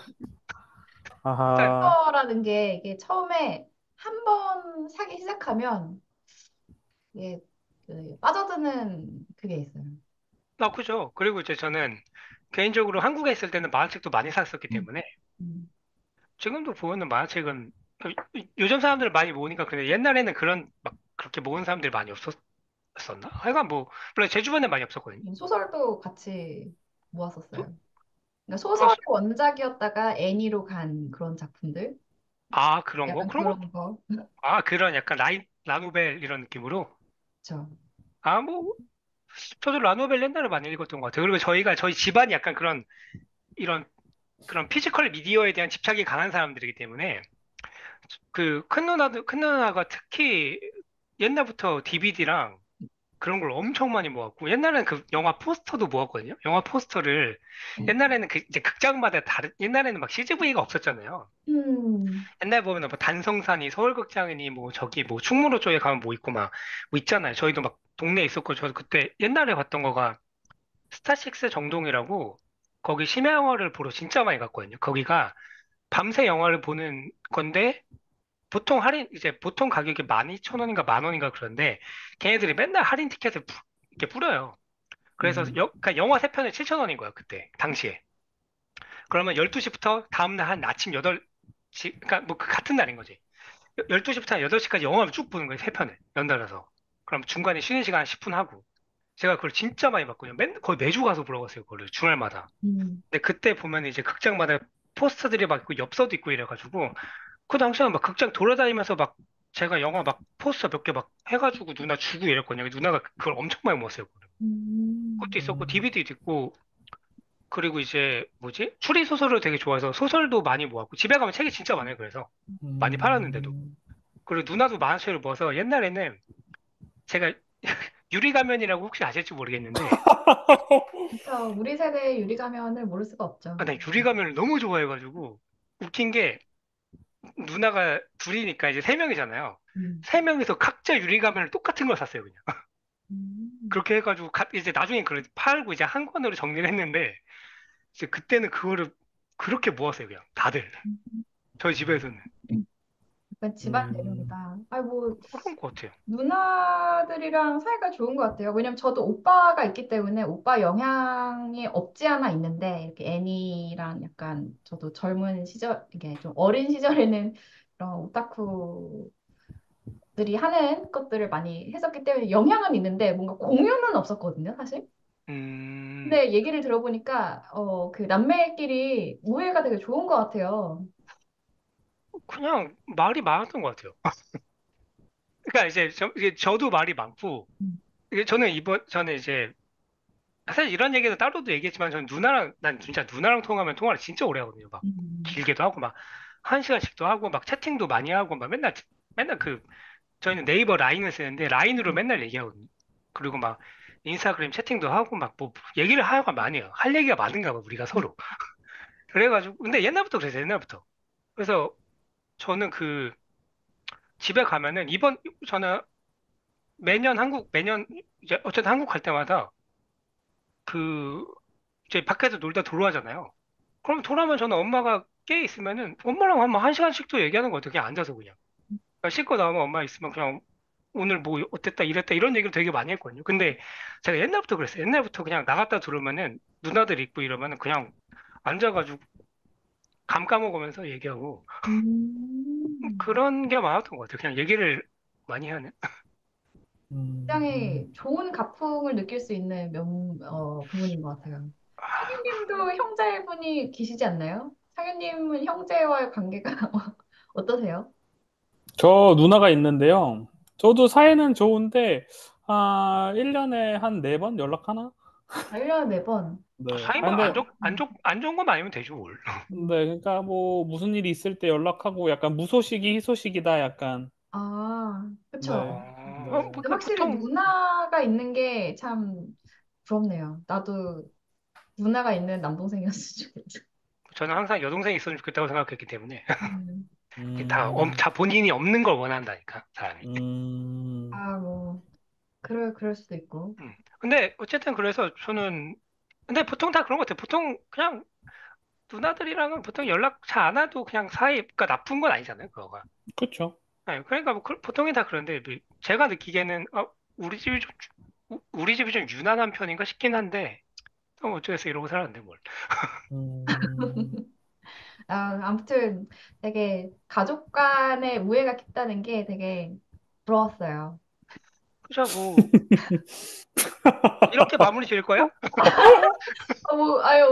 아하. 피규어라는 게 이게 처음에 한 번 사기 시작하면 이게 빠져드는 그게 있어요. 그죠. 그리고 이제 저는 개인적으로 한국에 있을 때는 만화책도 많이 샀었기 음. 때문에 음. 지금도 보면은 만화책은 요즘 사람들 많이 모으니까 근데 옛날에는 그런 막 그렇게 모으는 사람들이 많이 없었었나? 하여간 뭐 물론 제 주변에 많이 없었거든요. 소설도 같이 모았었어요. 그러니까 아, 소설이 원작이었다가 애니로 간 그런 작품들, 그런 거? 약간 그런 거? 그런 거. 그런 약간 라노벨 이런 느낌으로? 그렇죠. 뭐 저도 라노벨 옛날에 많이 읽었던 것 같아요. 그리고 저희 집안이 약간 이런 그런 피지컬 미디어에 대한 집착이 강한 사람들이기 때문에 큰 누나가 특히 옛날부터 DVD랑 그런 걸 엄청 많이 모았고, 옛날에는 그 영화 포스터도 모았거든요? 영화 포스터를, 옛날에는 이제 극장마다 옛날에는 막 CGV가 없었잖아요. 음. 옛날 보면 뭐 단성산이, 서울극장이니, 뭐 저기 뭐 충무로 쪽에 가면 뭐 있고 뭐 있잖아요. 저희도 막 동네에 있었고, 저도 그때 옛날에 봤던 거가 스타식스 정동이라고, 거기 심야 영화를 보러 진짜 많이 갔거든요. 거기가 밤새 영화를 보는 건데, 이제 보통 가격이 12,000원인가 10,000원인가 그런데, 걔네들이 맨날 할인 티켓을 이렇게 뿌려요. 그래서 음. 그러니까 영화 3편에 7,000원인 거야, 그때, 당시에. 그러면 12시부터 다음날 한 아침 8시, 그러니까 뭐 그 같은 날인 거지. 12시부터 한 8시까지 영화를 쭉 보는 거예요, 3편을. 연달아서. 그럼 중간에 쉬는 시간 10분 하고. 제가 그걸 진짜 많이 봤거든요. 거의 매주 가서 보러 갔어요, 그거를. 주말마다. 음. 근데 그때 보면 이제 극장마다 포스터들이 막 있고 엽서도 있고 이래가지고 그 당시에는 막 극장 돌아다니면서 막 제가 영화 막 포스터 몇 개 막 해가지고 누나 주고 이랬거든요. 누나가 그걸 엄청 많이 모았어요. 그것도 음. 있었고 DVD도 있고 그리고 이제 뭐지? 추리 소설을 되게 좋아해서 소설도 많이 모았고 집에 가면 책이 진짜 많아요. 그래서 많이 팔았는데도 음. 그리고 누나도 만화책을 모아서 옛날에는 제가 유리가면이라고 혹시 아실지 모르겠는데 그렇죠. 우리 세대의 유리 가면을 모를 수가 없죠. 나 유리가면을 너무 좋아해가지고 웃긴 게 누나가 둘이니까 이제 세 명이잖아요. 음. 세 명이서 각자 유리가면을 똑같은 걸 샀어요. 그냥 음. 그렇게 해가지고 이제 나중에 그걸 팔고 이제 한 권으로 정리를 했는데 이제 그때는 그거를 그렇게 모았어요. 그냥 다들 저희 집에서는. 약간 집안 음, 내력이다. 아니 뭐 그런 것 같아요. 누나들이랑 사이가 좋은 것 같아요. 왜냐면 저도 오빠가 있기 때문에 오빠 영향이 없지 않아 있는데 이렇게 애니랑 약간 저도 젊은 시절 이게 좀 어린 시절에는 그런 오타쿠들이 하는 것들을 많이 했었기 때문에 영향은 있는데 뭔가 공유는 없었거든요, 사실. 음, 근데 얘기를 들어보니까 그 남매끼리 우애가 되게 좋은 것 같아요. 그냥 말이 많았던 것 같아요. 그러니까 이제 이게 저도 말이 많고, 음. 이게 저는 이제 사실 이런 얘기는 따로도 얘기했지만 저는 난 진짜 누나랑 통화하면 통화를 진짜 오래 하거든요. 막 음. 길게도 하고 막 한 시간씩도 하고 막 채팅도 많이 하고 막 맨날 저희는 네이버 라인을 쓰는데 라인으로 맨날 얘기하거든요. 그리고 막 인스타그램 채팅도 하고 막 뭐 얘기를 하여가 많이 해요. 할 얘기가 많은가 봐 우리가 서로. 그래가지고 근데 옛날부터 그랬어요. 옛날부터. 그래서 저는 집에 가면은 저는 매년 이제 어쨌든 한국 갈 때마다 그 이제 밖에서 놀다 들어와잖아요. 그럼 돌아오면 저는 엄마가 깨 있으면은 엄마랑 한 시간씩도 얘기하는 거 같아요. 그냥 앉아서 그냥. 그러니까 씻고 나오면 엄마 있으면 그냥 오늘 뭐 어땠다 이랬다 이런 얘기를 되게 많이 했거든요. 근데 제가 옛날부터 그랬어요. 옛날부터 그냥 나갔다 들어오면은 누나들 있고 이러면은 그냥 앉아가지고 감 까먹으면서 얘기하고 음. 그런 게 많았던 것 같아요. 그냥 얘기를 많이 하는. 음. 굉장히 좋은 가풍을 느낄 수 있는 부분인 것 같아요. 상현님도 형제분이 계시지 않나요? 상현님은 형제와의 관계가 어떠세요? 저 누나가 있는데요. 저도 사이는 좋은데, 1년에 한 4번 연락하나? 아, 1년에 4번. 네. 사이 뭐 근데, 안 좋은 것만 아니면 되죠, 뭘. 네, 그러니까 뭐, 무슨 일이 있을 때 연락하고, 약간 무소식이 희소식이다, 약간. 아, 그쵸. 네, 네. 근데 확실히 보통 누나가 있는 게 참 부럽네요. 나도 누나가 있는 남동생이었으면 좋겠어. 저는 항상 여동생이 있었으면 좋겠다고 생각했기 때문에 음. 음, 다 본인이 없는 걸 원한다니까, 사람이. 음, 아, 뭐, 그럴 수도 있고. 근데 어쨌든 그래서 근데 보통 다 그런 것 같아요. 보통 그냥 누나들이랑은 보통 연락 잘 안 해도 그냥 사이가 나쁜 건 아니잖아요, 그거가. 그쵸. 네, 그러니까 뭐 보통이 다 그런데 뭐 제가 느끼기에는 우리 집이 좀 유난한 편인가 싶긴 한데 어쩌겠어 이러고 살았는데 뭘. 음, 아무튼 되게 가족 간의 우애가 깊다는 게 되게 부러웠어요. 그죠 뭐 이렇게 마무리 지을 거야? 아유,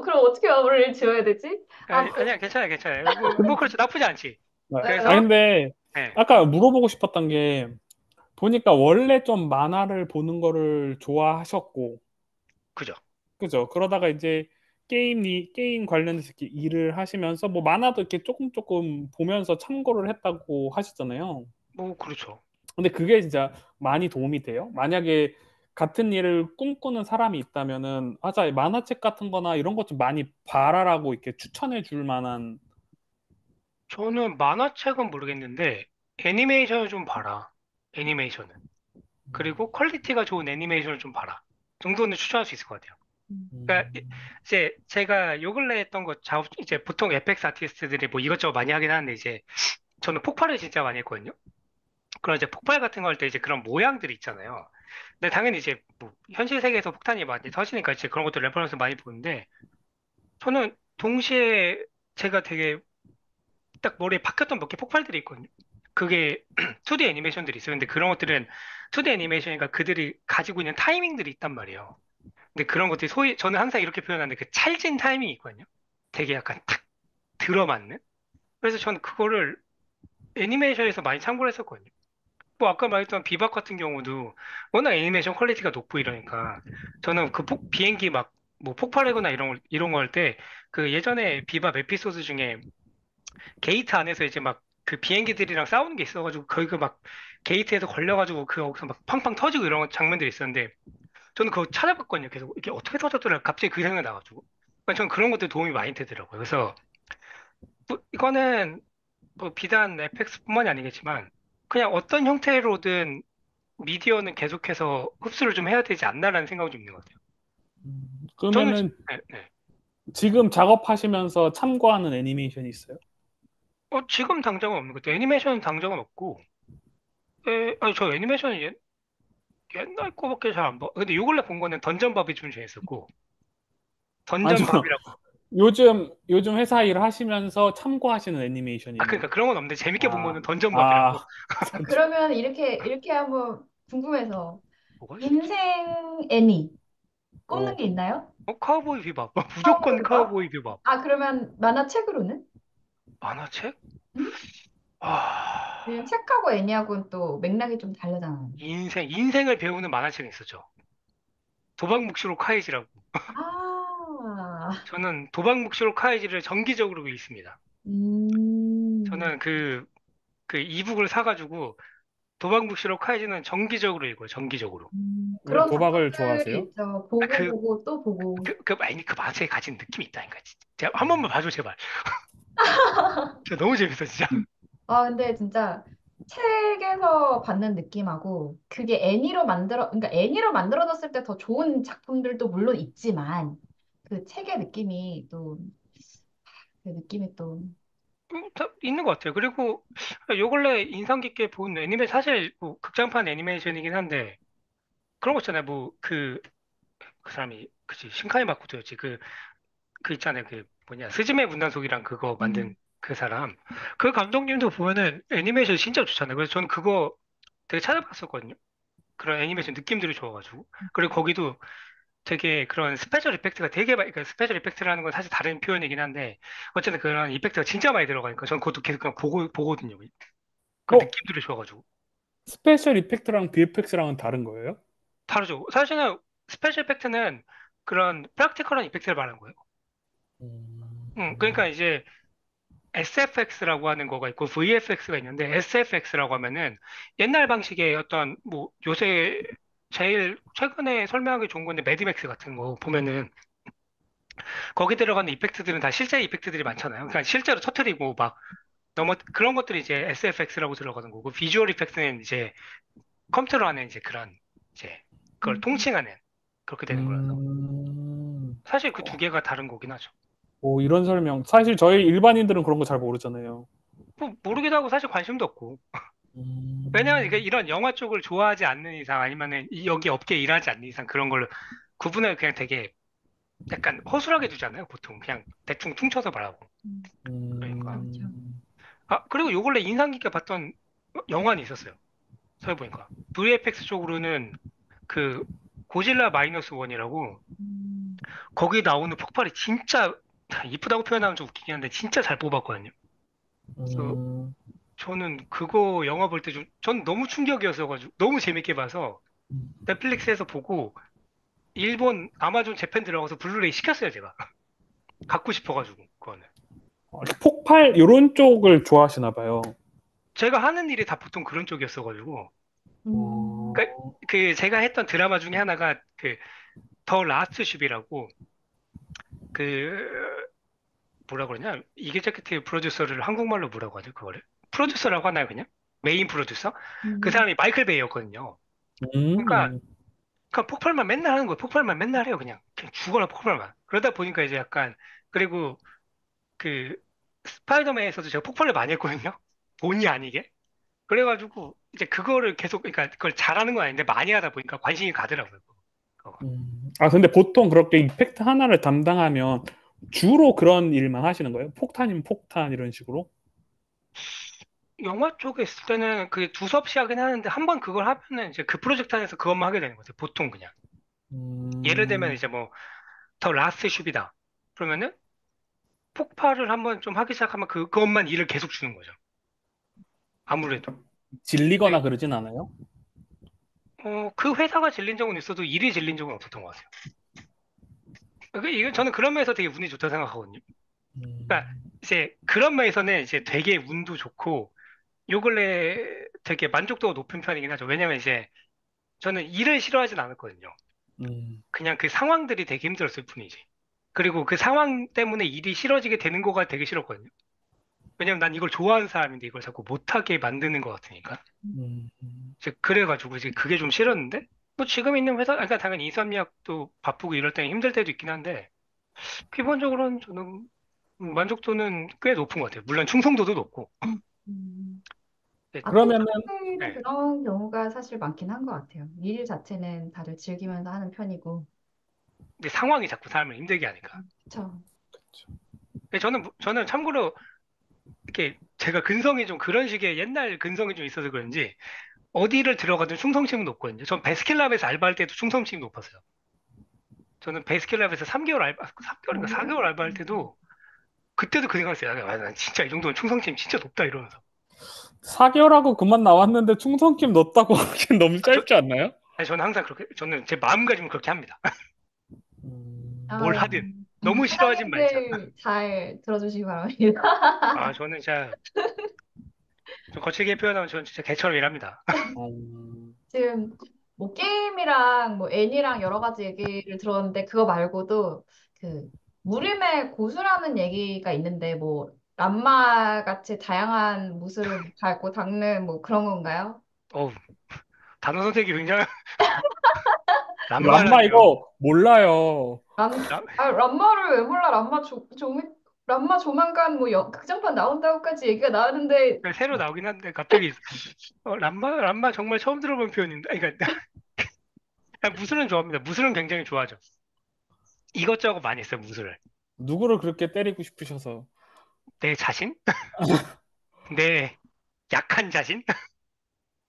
그럼 어떻게 마무리를 지어야 되지? 아니야 괜찮아요. 뭐 그렇죠 나쁘지 않지. 네. 그래서 근데, 네, 아까 물어보고 싶었던 게, 보니까 원래 좀 만화를 보는 거를 좋아하셨고, 그죠. 그죠? 그러다가 이제 게임 관련해서 이렇게 일을 하시면서 뭐 만화도 이렇게 조금 조금 보면서 참고를 했다고 하셨잖아요. 뭐 그렇죠. 근데 그게 진짜 많이 도움이 돼요? 만약에 같은 일을 꿈꾸는 사람이 있다면은 자, 만화책 같은 거나 이런 것 좀 많이 봐라라고 이렇게 추천해 줄 만한. 저는 만화책은 모르겠는데 애니메이션을 좀 봐라. 애니메이션은. 그리고 퀄리티가 좋은 애니메이션을 좀 봐라. 정도는 추천할 수 있을 것 같아요. 그러니까 음, 이제 제가 요 근래 했던 이제 보통 에펙스 아티스트들이 뭐 이것저것 많이 하긴 하는데 이제 저는 폭발을 진짜 많이 했거든요. 그런 이제 폭발 같은 거 할 때 이제 그런 모양들이 있잖아요. 근데 당연히 이제 뭐 현실 세계에서 폭탄이 많이 터지니까 이제 그런 것도 레퍼런스 많이 보는데 저는 동시에 제가 되게 딱 머리에 박혔던 몇 개 폭발들이 있거든요. 그게 2D 애니메이션들이 있어요. 근데 그런 것들은 2D 애니메이션이니까 그들이 가지고 있는 타이밍들이 있단 말이에요. 근데 그런 것들이 소위 저는 항상 이렇게 표현하는데 그 찰진 타이밍이 있거든요. 되게 약간 탁 들어맞는. 그래서 저는 그거를 애니메이션에서 많이 참고를 했었거든요. 뭐 아까 말했던 비박 같은 경우도 워낙 애니메이션 퀄리티가 높고 이러니까 저는 비행기 막 뭐 폭발하거나 이런 거 할 때 그 예전에 비밥 에피소드 중에 게이트 안에서 이제 막 그 비행기들이랑 싸우는 게 있어가지고 거기가 막 게이트에서 걸려가지고 거기서 막 팡팡 터지고 이런 장면들이 있었는데 저는 그거 찾아봤거든요. 계속 이게 어떻게 터졌더라 갑자기 그 생각이 나가지고 그러니까 저는 그런 것들 도움이 많이 되더라고요. 그래서 뭐 이거는 뭐 비단 FX뿐만이 아니겠지만 그냥 어떤 형태로든 미디어는 계속해서 흡수를 좀 해야 되지 않나라는 생각이 좀 있는 것 같아요. 그러면은 네, 네. 지금 작업하시면서 참고하는 애니메이션이 있어요? 지금 당장은 없는 것 같아요. 애니메이션은 당장은 없고, 아니, 저 애니메이션은 옛날 거밖에 잘 안 봐. 근데 요 근래 본 거는 던전밥이 좀 재밌었고, 아니, 저 던전밥이라고. 요즘 회사 일 하시면서 참고하시는 애니메이션이 그러니까 있나요? 그런 건 없는데 재밌게 본 아, 거는 던전밥이라고. 아, 그러면 이렇게 한번 궁금해서 뭐가 있었지? 인생 애니 꼽는 어, 게 있나요? 카우보이 비밥. 무조건 카우보이 밥? 카우보이 비밥. 아, 그러면 만화책으로는? 만화책? 음? 아, 왜냐면 책하고 애니하고는 또 맥락이 좀 다르잖아요. 인생을 배우는 만화책이 있었죠. 도박묵시록 카이지라고. 아, 저는 도박묵시록 카이지를 정기적으로 읽습니다. 음, 저는 그 이북을 사가지고 도박묵시록 카이지는 정기적으로 읽어요. 정기적으로. 왜 그런 도박을 작품들이 좋아하세요? 있죠. 아, 보고 보고 또 보고. 아니, 그 만화책에 가진 느낌이 있다니까, 진짜. 제가 한 번만 음. 봐줘, 제발. 진짜 너무 재밌어, 진짜. 아, 근데 진짜 책에서 받는 느낌하고 그게 그러니까 애니로 만들어졌을 때 더 좋은 작품들도 물론 있지만 그 책의 느낌이 또, 그 느낌이 또, 다 있는 것 같아요. 그리고 요 근래 인상 깊게 본 사실 뭐 극장판 애니메이션이긴 한데 그런 거 있잖아요. 뭐 그 사람이 그치 신카이 마코토였지. 그 있잖아요. 그 뭐냐 스즈메 문단속이랑 그거 음, 만든 그 사람. 그 감독님도 보면은 애니메이션 진짜 좋잖아요. 그래서 저는 그거 되게 찾아봤었거든요. 그런 애니메이션 느낌들이 좋아가지고. 그리고 거기도 되게 그런 스페셜 이펙트가 그러니까 스페셜 이펙트라는 건 사실 다른 표현이긴 한데 어쨌든 그런 이펙트가 진짜 많이 들어가니까 저는 그것도 계속 그냥 보거든요. 그 어, 느낌들이 좋아가지고. 스페셜 이펙트랑 VFX랑은 다른 거예요? 다르죠. 사실은 스페셜 이펙트는 그런 프랙티컬한 이펙트를 말하는 거예요. 그러니까 음. 이제 SFX라고 하는 거가 있고 VFX가 있는데 SFX라고 하면은 옛날 방식의 어떤 뭐 요새 제일 최근에 설명하기 좋은 건데 매드맥스 같은 거 보면은 거기 들어가는 이펙트들은 다 실제 이펙트들이 많잖아요. 그러니까 실제로 터트리고 막 너무 그런 것들이 이제 SFX라고 들어가는 거고 비주얼 이펙트는 이제 컴퓨터로 하는 이제 그런 이제 그걸 음, 통칭하는 그렇게 되는 거라서 사실 그 두 어, 개가 다른 거긴 하죠. 오, 이런 설명. 사실 저희 일반인들은 그런 거 잘 모르잖아요. 뭐 모르기도 하고 사실 관심도 없고 왜냐면 이게 음. 이런 영화 쪽을 좋아하지 않는 이상 아니면은 여기 업계에 일하지 않는 이상 그런 걸로 구분을 그냥 되게 약간 허술하게 두잖아요. 보통 그냥 대충 퉁쳐서 말하고 그러니까 음. 그리고 요 근래 인상 깊게 봤던 영화는 있었어요. 생각해보니까 VFX 쪽으로는 그 고질라 마이너스 원이라고 음, 거기 나오는 폭발이 진짜 이쁘다고 표현하면 좀 웃기긴 한데 진짜 잘 뽑았거든요. 그래서 음. 저는 그거 영화 볼 때 전 너무 충격이었어가지고 너무 재밌게 봐서 넷플릭스에서 보고 일본 아마존 재팬 들어가서 블루레이 시켰어요 제가. 갖고 싶어가지고 그거는. 폭발 요런 쪽을 좋아하시나 봐요. 제가 하는 일이 다 보통 그런 쪽이었어가지고 그, 어. 그 제가 했던 드라마 중에 하나가 그 더 라스트 쉽이라고 그 뭐라 그러냐 이게제큐티브 프로듀서를 한국말로 뭐라고 하죠 그거를 프로듀서라고 하나요 그냥 메인 프로듀서 그 음, 사람이 마이클 베이였거든요. 그러니까 음. 폭발만 맨날 하는 거예요. 폭발만 맨날 해요 그냥 죽어라 폭발만 그러다 보니까 이제 약간 그리고 그 스파이더맨에서도 제가 폭발을 많이 했거든요. 본의 아니게 그래가지고 이제 그거를 계속 그러니까 그걸 잘하는 건 아닌데 많이 하다 보니까 관심이 가더라고요. 그거. 아, 근데 보통 그렇게 이펙트 하나를 담당하면 주로 그런 일만 하시는 거예요? 폭탄이면 폭탄 이런 식으로? 영화 쪽에 있을 때는 그게 두 수업씩 하긴 하는데 한 번 그걸 하면은 이제 그 프로젝트 안에서 그것만 하게 되는 거죠. 보통 그냥. 예를 들면 음. 이제 뭐 더 라스트 슈비다. 그러면은 폭발을 한번 좀 하기 시작하면 그것만 일을 계속 주는 거죠. 아무래도. 네. 질리거나 그러진 않아요? 그 회사가 질린 적은 있어도 일이 질린 적은 없었던 것 같아요. 이게 저는 그런 면에서 되게 운이 좋다고 생각하거든요. 그러니까 음. 이제 그런 면에서는 이제 되게 운도 좋고 요 근래 되게 만족도가 높은 편이긴 하죠. 왜냐면 이제 저는 일을 싫어하진 않았거든요. 음. 그냥 그 상황들이 되게 힘들었을 뿐이지. 그리고 그 상황 때문에 일이 싫어지게 되는 거가 되게 싫었거든요. 왜냐면 난 이걸 좋아하는 사람인데 이걸 자꾸 못하게 만드는 것 같으니까. 음. 이제 그래가지고 이제 그게 좀 싫었는데, 뭐 지금 있는 회사, 그러니까 당연히 인삼약도 바쁘고 이럴 때는 힘들 때도 있긴 한데, 기본적으로는 저는 만족도는 꽤 높은 것 같아요. 물론 충성도도 높고. 음. 네, 그러면은 아티스트는 네. 그런 경우가 사실 많긴 한 것 같아요. 일 자체는 다들 즐기면서 하는 편이고. 근데 상황이 자꾸 사람을 힘들게 하니까. 그쵸. 근데 저는 참고로 이렇게 제가 근성이 좀 그런 식의 옛날 근성이 좀 있어서 그런지 어디를 들어가든 충성심은 높거든요. 전 베스킨라빈스 알바할 때도 충성심이 높았어요. 저는 베스킨라빈스 3개월 알바, 3개월인가 오. 4개월 알바할 때도 그때도 그 생각했어요. 아, 난 진짜 이 정도면 충성심 진짜 높다 이러면서. 4개월하고 그만 나왔는데 충성킴 넣었다고 하기엔 너무 아, 짧지 않나요? 아니, 저는 항상 그렇게, 저는 제 마음가짐은 그렇게 합니다. 뭘 아, 하든. 너무 싫어하진 말자. 사장님들 잘 들어주시기 바랍니다. 아, 저는 진짜, 좀 거칠게 표현하면 저는 진짜 개처럼 일합니다. 어, 지금 뭐 게임이랑 뭐 애니랑 여러 가지 얘기를 들었는데 그거 말고도 그 무림의 고수라는 얘기가 있는데 뭐 람마 같이 다양한 무술을 밟고 닦는 뭐 그런 건가요? 어우, 단어 선택이 굉장히, 람마 람마라니요. 이거 몰라요. 람, 람마를 왜 몰라? 람마 조만간 뭐 극장판 나온다고까지 얘기가 나왔는데 새로 나오긴 한데, 갑자기, 람마 정말 처음 들어본 표현인데, 아니, 그러니까, 무술은 좋아합니다. 무술은 굉장히 좋아하죠. 이것저것 많이 했어요, 무술을. 누구를 그렇게 때리고 싶으셔서. 내 자신? 내 약한 자신?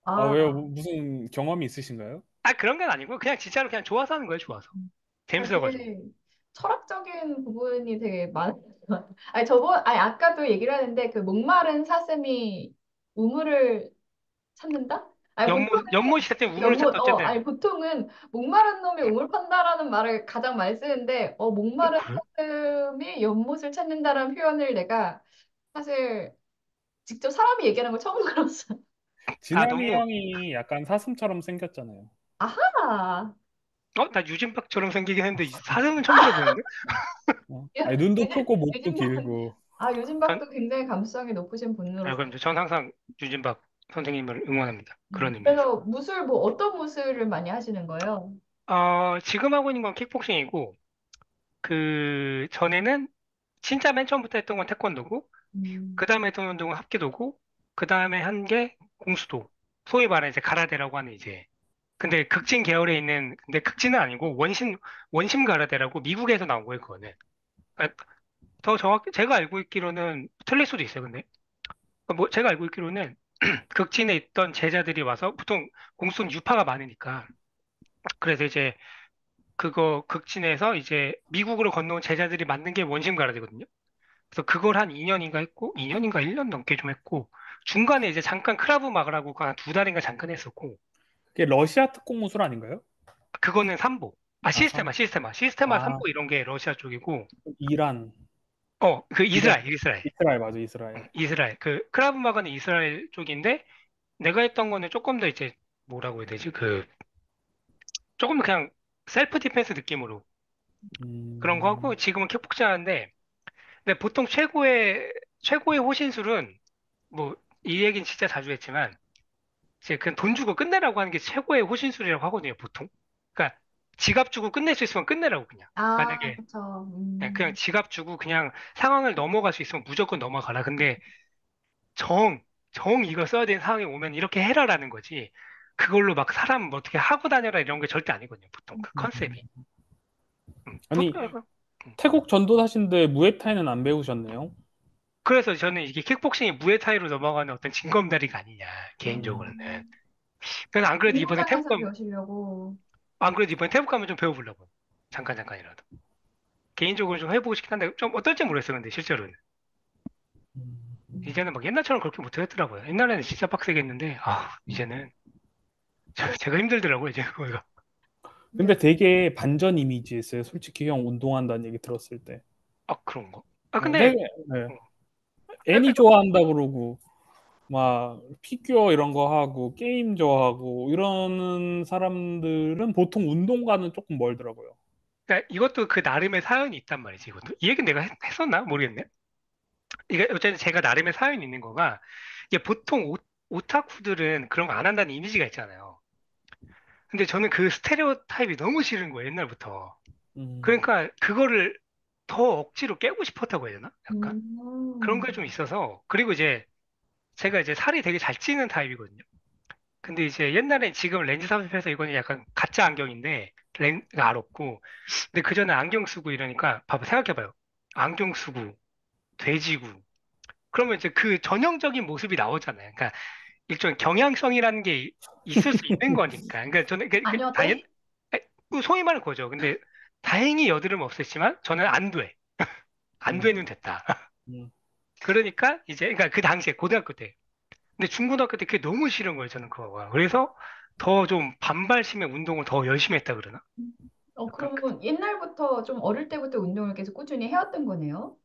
아, 왜요? 아, 무슨 경험이 있으신가요? 아, 그런 건 아니고, 그냥 진짜로 그냥 좋아서 하는 거예요, 좋아서. 재밌어가지고. 되게 철학적인 부분이 되게 많은 것 같아요. 아니 아까도 얘기를 하는데 그 목마른 사슴이 우물을 찾는다? 아니 연못 시대 때 우물을 연못 찾다 어쨌든. 아니 보통은 목마른 놈이 우물 판다라는 말을 가장 많이 쓰는데 목마른 그래? 사슴이 연못을 찾는다라는 표현을 내가 사실 직접 사람이 얘기하는 걸 처음 들었어. 아, 진영이 형이 약간 사슴처럼 생겼잖아요. 아하. 나 유진박처럼 생기긴 했는데, 사슴은 처음 들어보는데? 아니, 눈도 요즘 크고 목도 요즘 박 길고. 요즘 전, 박도 굉장히 감수성이 높으신 분으로서 그럼 전 항상 유진박 선생님을 응원합니다. 그런 의미에서. 그래서 무술 뭐 어떤 무술을 많이 하시는 거예요? 지금 하고 있는 건 킥복싱이고, 전에는 진짜 맨 처음부터 했던 건 태권도고, 그 음. 다음에 했던 운동은 합기도고, 그 다음에 한 게 공수도. 소위 말하는 이제 가라데라고 하는 이제. 근데 극진 계열에 있는, 근데 극진은 아니고 원심 가라데라고 미국에서 나온 거예요, 그거는. 아, 더 정확히, 제가 알고 있기로는, 틀릴 수도 있어요, 근데. 뭐, 제가 알고 있기로는 극진에 있던 제자들이 와서, 보통 공수는 유파가 많으니까. 그래서 이제 그거 극진에서 이제 미국으로 건너온 제자들이 만든 게 원심 가라데거든요. 그래서 그걸 한 2년인가 했고, 2년인가 1년 넘게 좀 했고, 중간에 이제 잠깐 크라브 마가라고 한 2달인가 잠깐 했었고, 그게 러시아 특공 무술 아닌가요? 그거는 삼보. 아, 삼. 시스테마 아, 삼보 이런 게 러시아 쪽이고, 이란. 이란. 이스라엘. 이스라엘 맞아, 이스라엘. 이스라엘. 그 크라브 마가는 이스라엘 쪽인데, 내가 했던 거는 조금 더 이제, 뭐라고 해야 되지? 조금 더 그냥 셀프 디펜스 느낌으로 그런 거 하고, 음, 지금은 킥복싱 하는데, 근데 보통 최고의 호신술은, 뭐, 이 얘기는 진짜 자주 했지만, 이제 그냥 돈 주고 끝내라고 하는 게 최고의 호신술이라고 하거든요, 보통. 그러니까 지갑 주고 끝낼 수 있으면 끝내라고 그냥. 아, 만약에 그쵸. 그냥 지갑 주고 그냥 상황을 넘어갈 수 있으면 무조건 넘어가라. 근데 정, 정 이거 써야 되는 상황이 오면 이렇게 해라라는 거지. 그걸로 막 사람 뭐 어떻게 하고 다녀라 이런 게 절대 아니거든요, 보통 그 컨셉이. 음. 음, 풋- 아니, 음. 태국 전도 하신데 무에타이는 안 배우셨네요? 그래서 저는 이게 킥복싱이 무에타이로 넘어가는 어떤 징검다리가 아니냐, 개인적으로는. 음. 그래서 공부장에서 배우시려고. 안 그래도 이번에 태국 가면 좀 배워보려고. 잠깐이라도. 개인적으로 좀 해보고 싶긴 한데 좀 어떨지 모르겠어요. 근데 실제로는 음. 이제는 막 옛날처럼 그렇게 못하겠더라고요. 옛날에는 진짜 빡세게 했는데 이제는 제가 힘들더라고요. 이제 그거가. 근데 근데 되게 반전 이미지였어요. 솔직히 형 운동한다는 얘기 들었을 때. 그런 거. 아 되게 근데 네. 어, 애니 좋아한다 그러고 막 피규어 이런 거 하고 게임 좋아하고 이러는 사람들은 보통 운동과는 조금 멀더라고요. 그러니까 이것도 그 나름의 사연이 있단 말이지. 이것도 이 얘기는 내가 했었나 모르겠네. 이게 어쨌든 제가 나름의 사연이 있는 거가 이게 보통 오타쿠들은 그런 거 안 한다는 이미지가 있잖아요. 근데 저는 그 스테레오 타입이 너무 싫은 거예요. 옛날부터. 음, 그러니까 그거를 더 억지로 깨고 싶었다고 해야 되나? 약간 그런 게 좀 음. 있어서 그리고 이제 제가 이제 살이 되게 잘 찌는 타입이거든요. 근데 이제 옛날엔 지금 렌즈 삽입해서 이거는 약간 가짜 안경인데 렌즈가 알없고 근데 그 전에 안경 쓰고 이러니까 봐봐 생각해봐요. 안경 쓰고 돼지고 그러면 이제 그 전형적인 모습이 나오잖아요. 그러니까 일종의 경향성이라는 게 있을 수 있는 거니까. 그러니까 저는 아니요, 네. 소위 말하는 거죠. 근데 다행히 여드름 없었지만 저는 안 돼. 안 음, 되는 됐다. 음, 그러니까 이제 그러니까 그 당시에 고등학교 때. 근데 중고등학교 때 그게 너무 싫은 거예요. 저는 그거가. 그래서 더 좀 반발심에 운동을 더 열심히 했다 그러나? 약간 그러면 옛날부터 좀 어릴 때부터 운동을 계속 꾸준히 해왔던 거네요?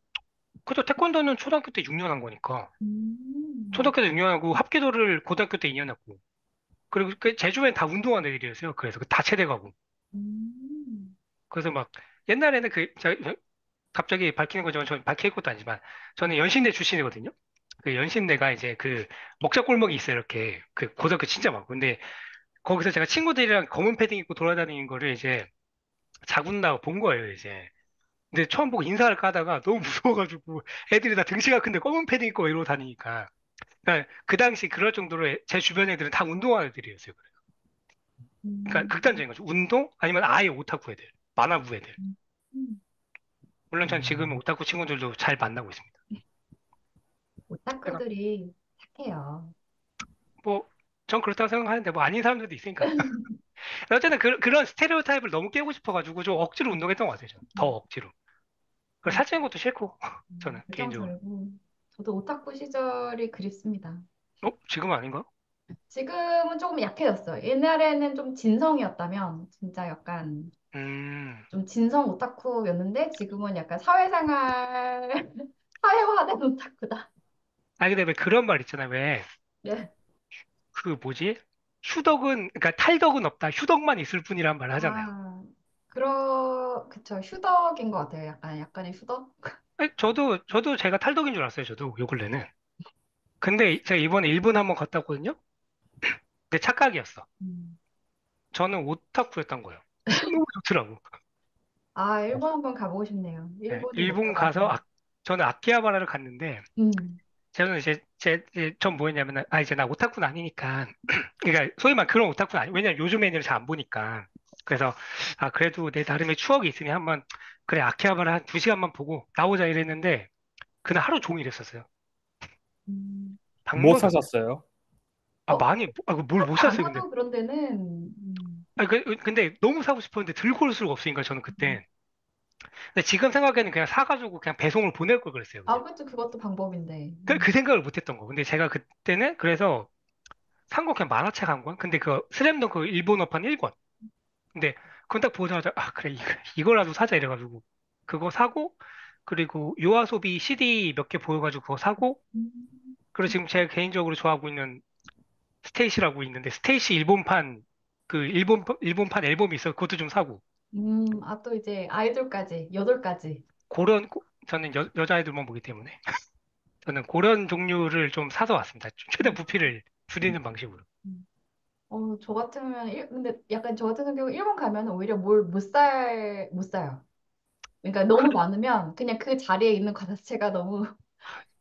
그죠. 태권도는 초등학교 때 6년 한 거니까. 음. 초등학교 때 6년 하고 합기도를 고등학교 때 2년 했고. 그리고 그 제주엔 다 운동하는 애들이었어요. 그래서 다 체대 가고. 음. 그래서 막 옛날에는 갑자기 밝히는 거지만 저는 밝힐 것도 아니지만 저는 연신내 출신이거든요. 그 연신내가 이제 그 먹자골목이 있어요. 이렇게 그 고등학교 진짜 많고. 근데 거기서 제가 친구들이랑 검은 패딩 입고 돌아다니는 거를 이제 자군다고 본 거예요. 이제. 근데 처음 보고 인사를 까다가 너무 무서워가지고 애들이 다 등치가 큰데 검은 패딩 입고 이러고 다니니까. 그러니까 그 당시 그럴 정도로 제 주변 애들은 다 운동하는 애들이었어요. 그러니까 음. 극단적인 거죠. 운동 아니면 아예 오타쿠 애들, 만화부 애들. 음. 물론 전 지금 음. 오타쿠 친구들도 잘 만나고 있습니다. 그러니까 오타쿠들이 착해요. 뭐, 전 그렇다고 생각하는데, 뭐, 아닌 사람들도 있으니까. 어쨌든 그런 스테레오타입을 너무 깨고 싶어가지고, 좀 억지로 운동했던 것 같아요, 저는. 더 억지로. 그리고 음. 살찌는 것도 싫고, 저는, 열정 개인적으로. 살고 저도 오타쿠 시절이 그립습니다. 지금은 아닌가? 지금은 조금 약해졌어요. 옛날에는 좀 진성이었다면 진짜 약간 음. 좀 진성 오타쿠였는데 지금은 약간 사회생활 사회화된 오타쿠다. 아니, 근데 왜 그런 말 있잖아요, 왜. 네. 그 뭐지? 그러니까 탈덕은 없다. 휴덕만 있을 뿐이란 말 하잖아요. 그쵸. 휴덕인 것 같아요. 약간의 휴덕. 아니, 저도 제가 탈덕인 줄 알았어요, 저도, 요 근래는. 근데 제가 이번에 일본 한번 갔다 왔거든요? 근데 착각이었어. 음. 저는 오타쿠였던 거예요. 너무 좋더라고. 일본 한번 가보고 싶네요. 네, 일본을 못 일본 가봐서. 가서 저는 아키하바라를 갔는데 음. 저는 전 뭐였냐면 이제 나 오타쿠는 아니니까 그러니까 소위 말 그런 오타쿠는 아니 왜냐면 요즘 애니를 잘 안 보니까 그래서 그래도 내 나름의 추억이 있으니 한번 그래 아키하바라 한 2시간만 보고 나오자 이랬는데 그날 하루 종일 했었어요. 음. 뭐 박물관 사셨어요? 많이 뭘 못 하지 샀어요 근데 않아도 그런 데는 근데 너무 사고 싶었는데 들고 올 수가 없으니까 저는 그때 근데 지금 생각에는 그냥 사가지고 그냥 배송을 보낼 걸 그랬어요 그냥 그것도 그것도 방법인데. 그 생각을 못 했던 거 근데 제가 그때는 그래서 산 거 그냥 만화책 한 권? 근데 그 슬램덩크 일본어판 1권. 근데 그건 딱 보자마자 그래 이거라도 사자 이래가지고 그거 사고 그리고 요아소비 CD 몇 개 보여가지고 그거 사고 음. 그리고 지금 제가 개인적으로 좋아하고 있는 스테이시라고 있는데 스테이시 일본판 그 일본판 앨범이 있어 그것도 좀 사고 또 이제 아이돌까지, 여덟까지. 저는 여자아이들만 보기 때문에 저는 그런 종류를 좀 사서 왔습니다. 좀 최대 음. 부피를 줄이는 방식으로. 음. 저 같으면, 근데 약간 저 같은 경우 일본 가면 오히려 뭘 못 사요. 그러니까 너무 그래, 많으면 그냥 그 자리에 있는 것 자체가 너무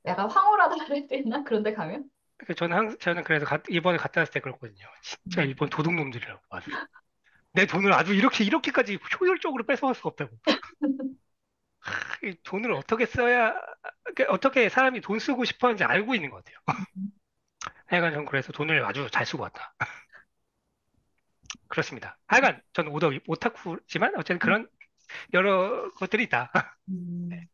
약간 황홀하다 그럴 때 있나? 그런 데 가면? 저는 그래서 이번에 갔다 왔을 때 그랬거든요. 진짜 음. 일본 도둑놈들이라고 아주. 내 돈을 아주 이렇게까지 효율적으로 뺏어갈 수가 없다고. 이 돈을 어떻게 써야, 어떻게 사람이 돈 쓰고 싶어 하는지 알고 있는 것 같아요. 하여간 전 그래서 돈을 아주 잘 쓰고 왔다. 그렇습니다. 하여간 저는 오타쿠지만 어쨌든 그런 여러 것들이 있다. 음.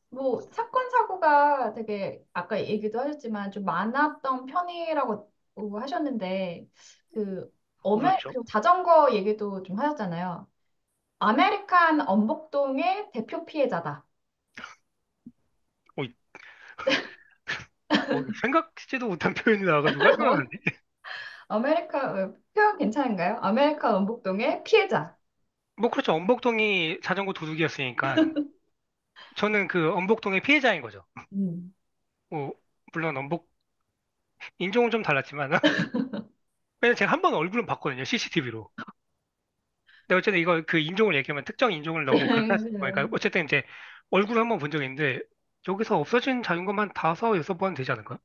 뭐 사건 사고가 되게 아까 얘기도 하셨지만 좀 많았던 편이라고 하셨는데 그 그렇죠. 그리고 자전거 얘기도 좀 하셨잖아요. 아메리칸 엄복동의 대표 피해자다. 어, 생각지도 못한 표현이 나와가지고 깜짝 놀랐네. 표현 괜찮은가요? 아메리칸 엄복동의 피해자. 뭐 그렇죠. 엄복동이 자전거 도둑이었으니까 저는 그 엄복동의 피해자인 거죠. 음. 뭐 물론 인종은 좀 달랐지만 왜냐면 제가 한 번 얼굴은 봤거든요. CCTV로. 근데 어쨌든 이거 그 인종을 얘기하면 특정 인종을 너무 그렇게 할 수 있는 거니까 네. 어쨌든 이제 얼굴 한번 본 적이 있는데 여기서 없어진 자전거만 다섯 여섯 번 되지 않을까?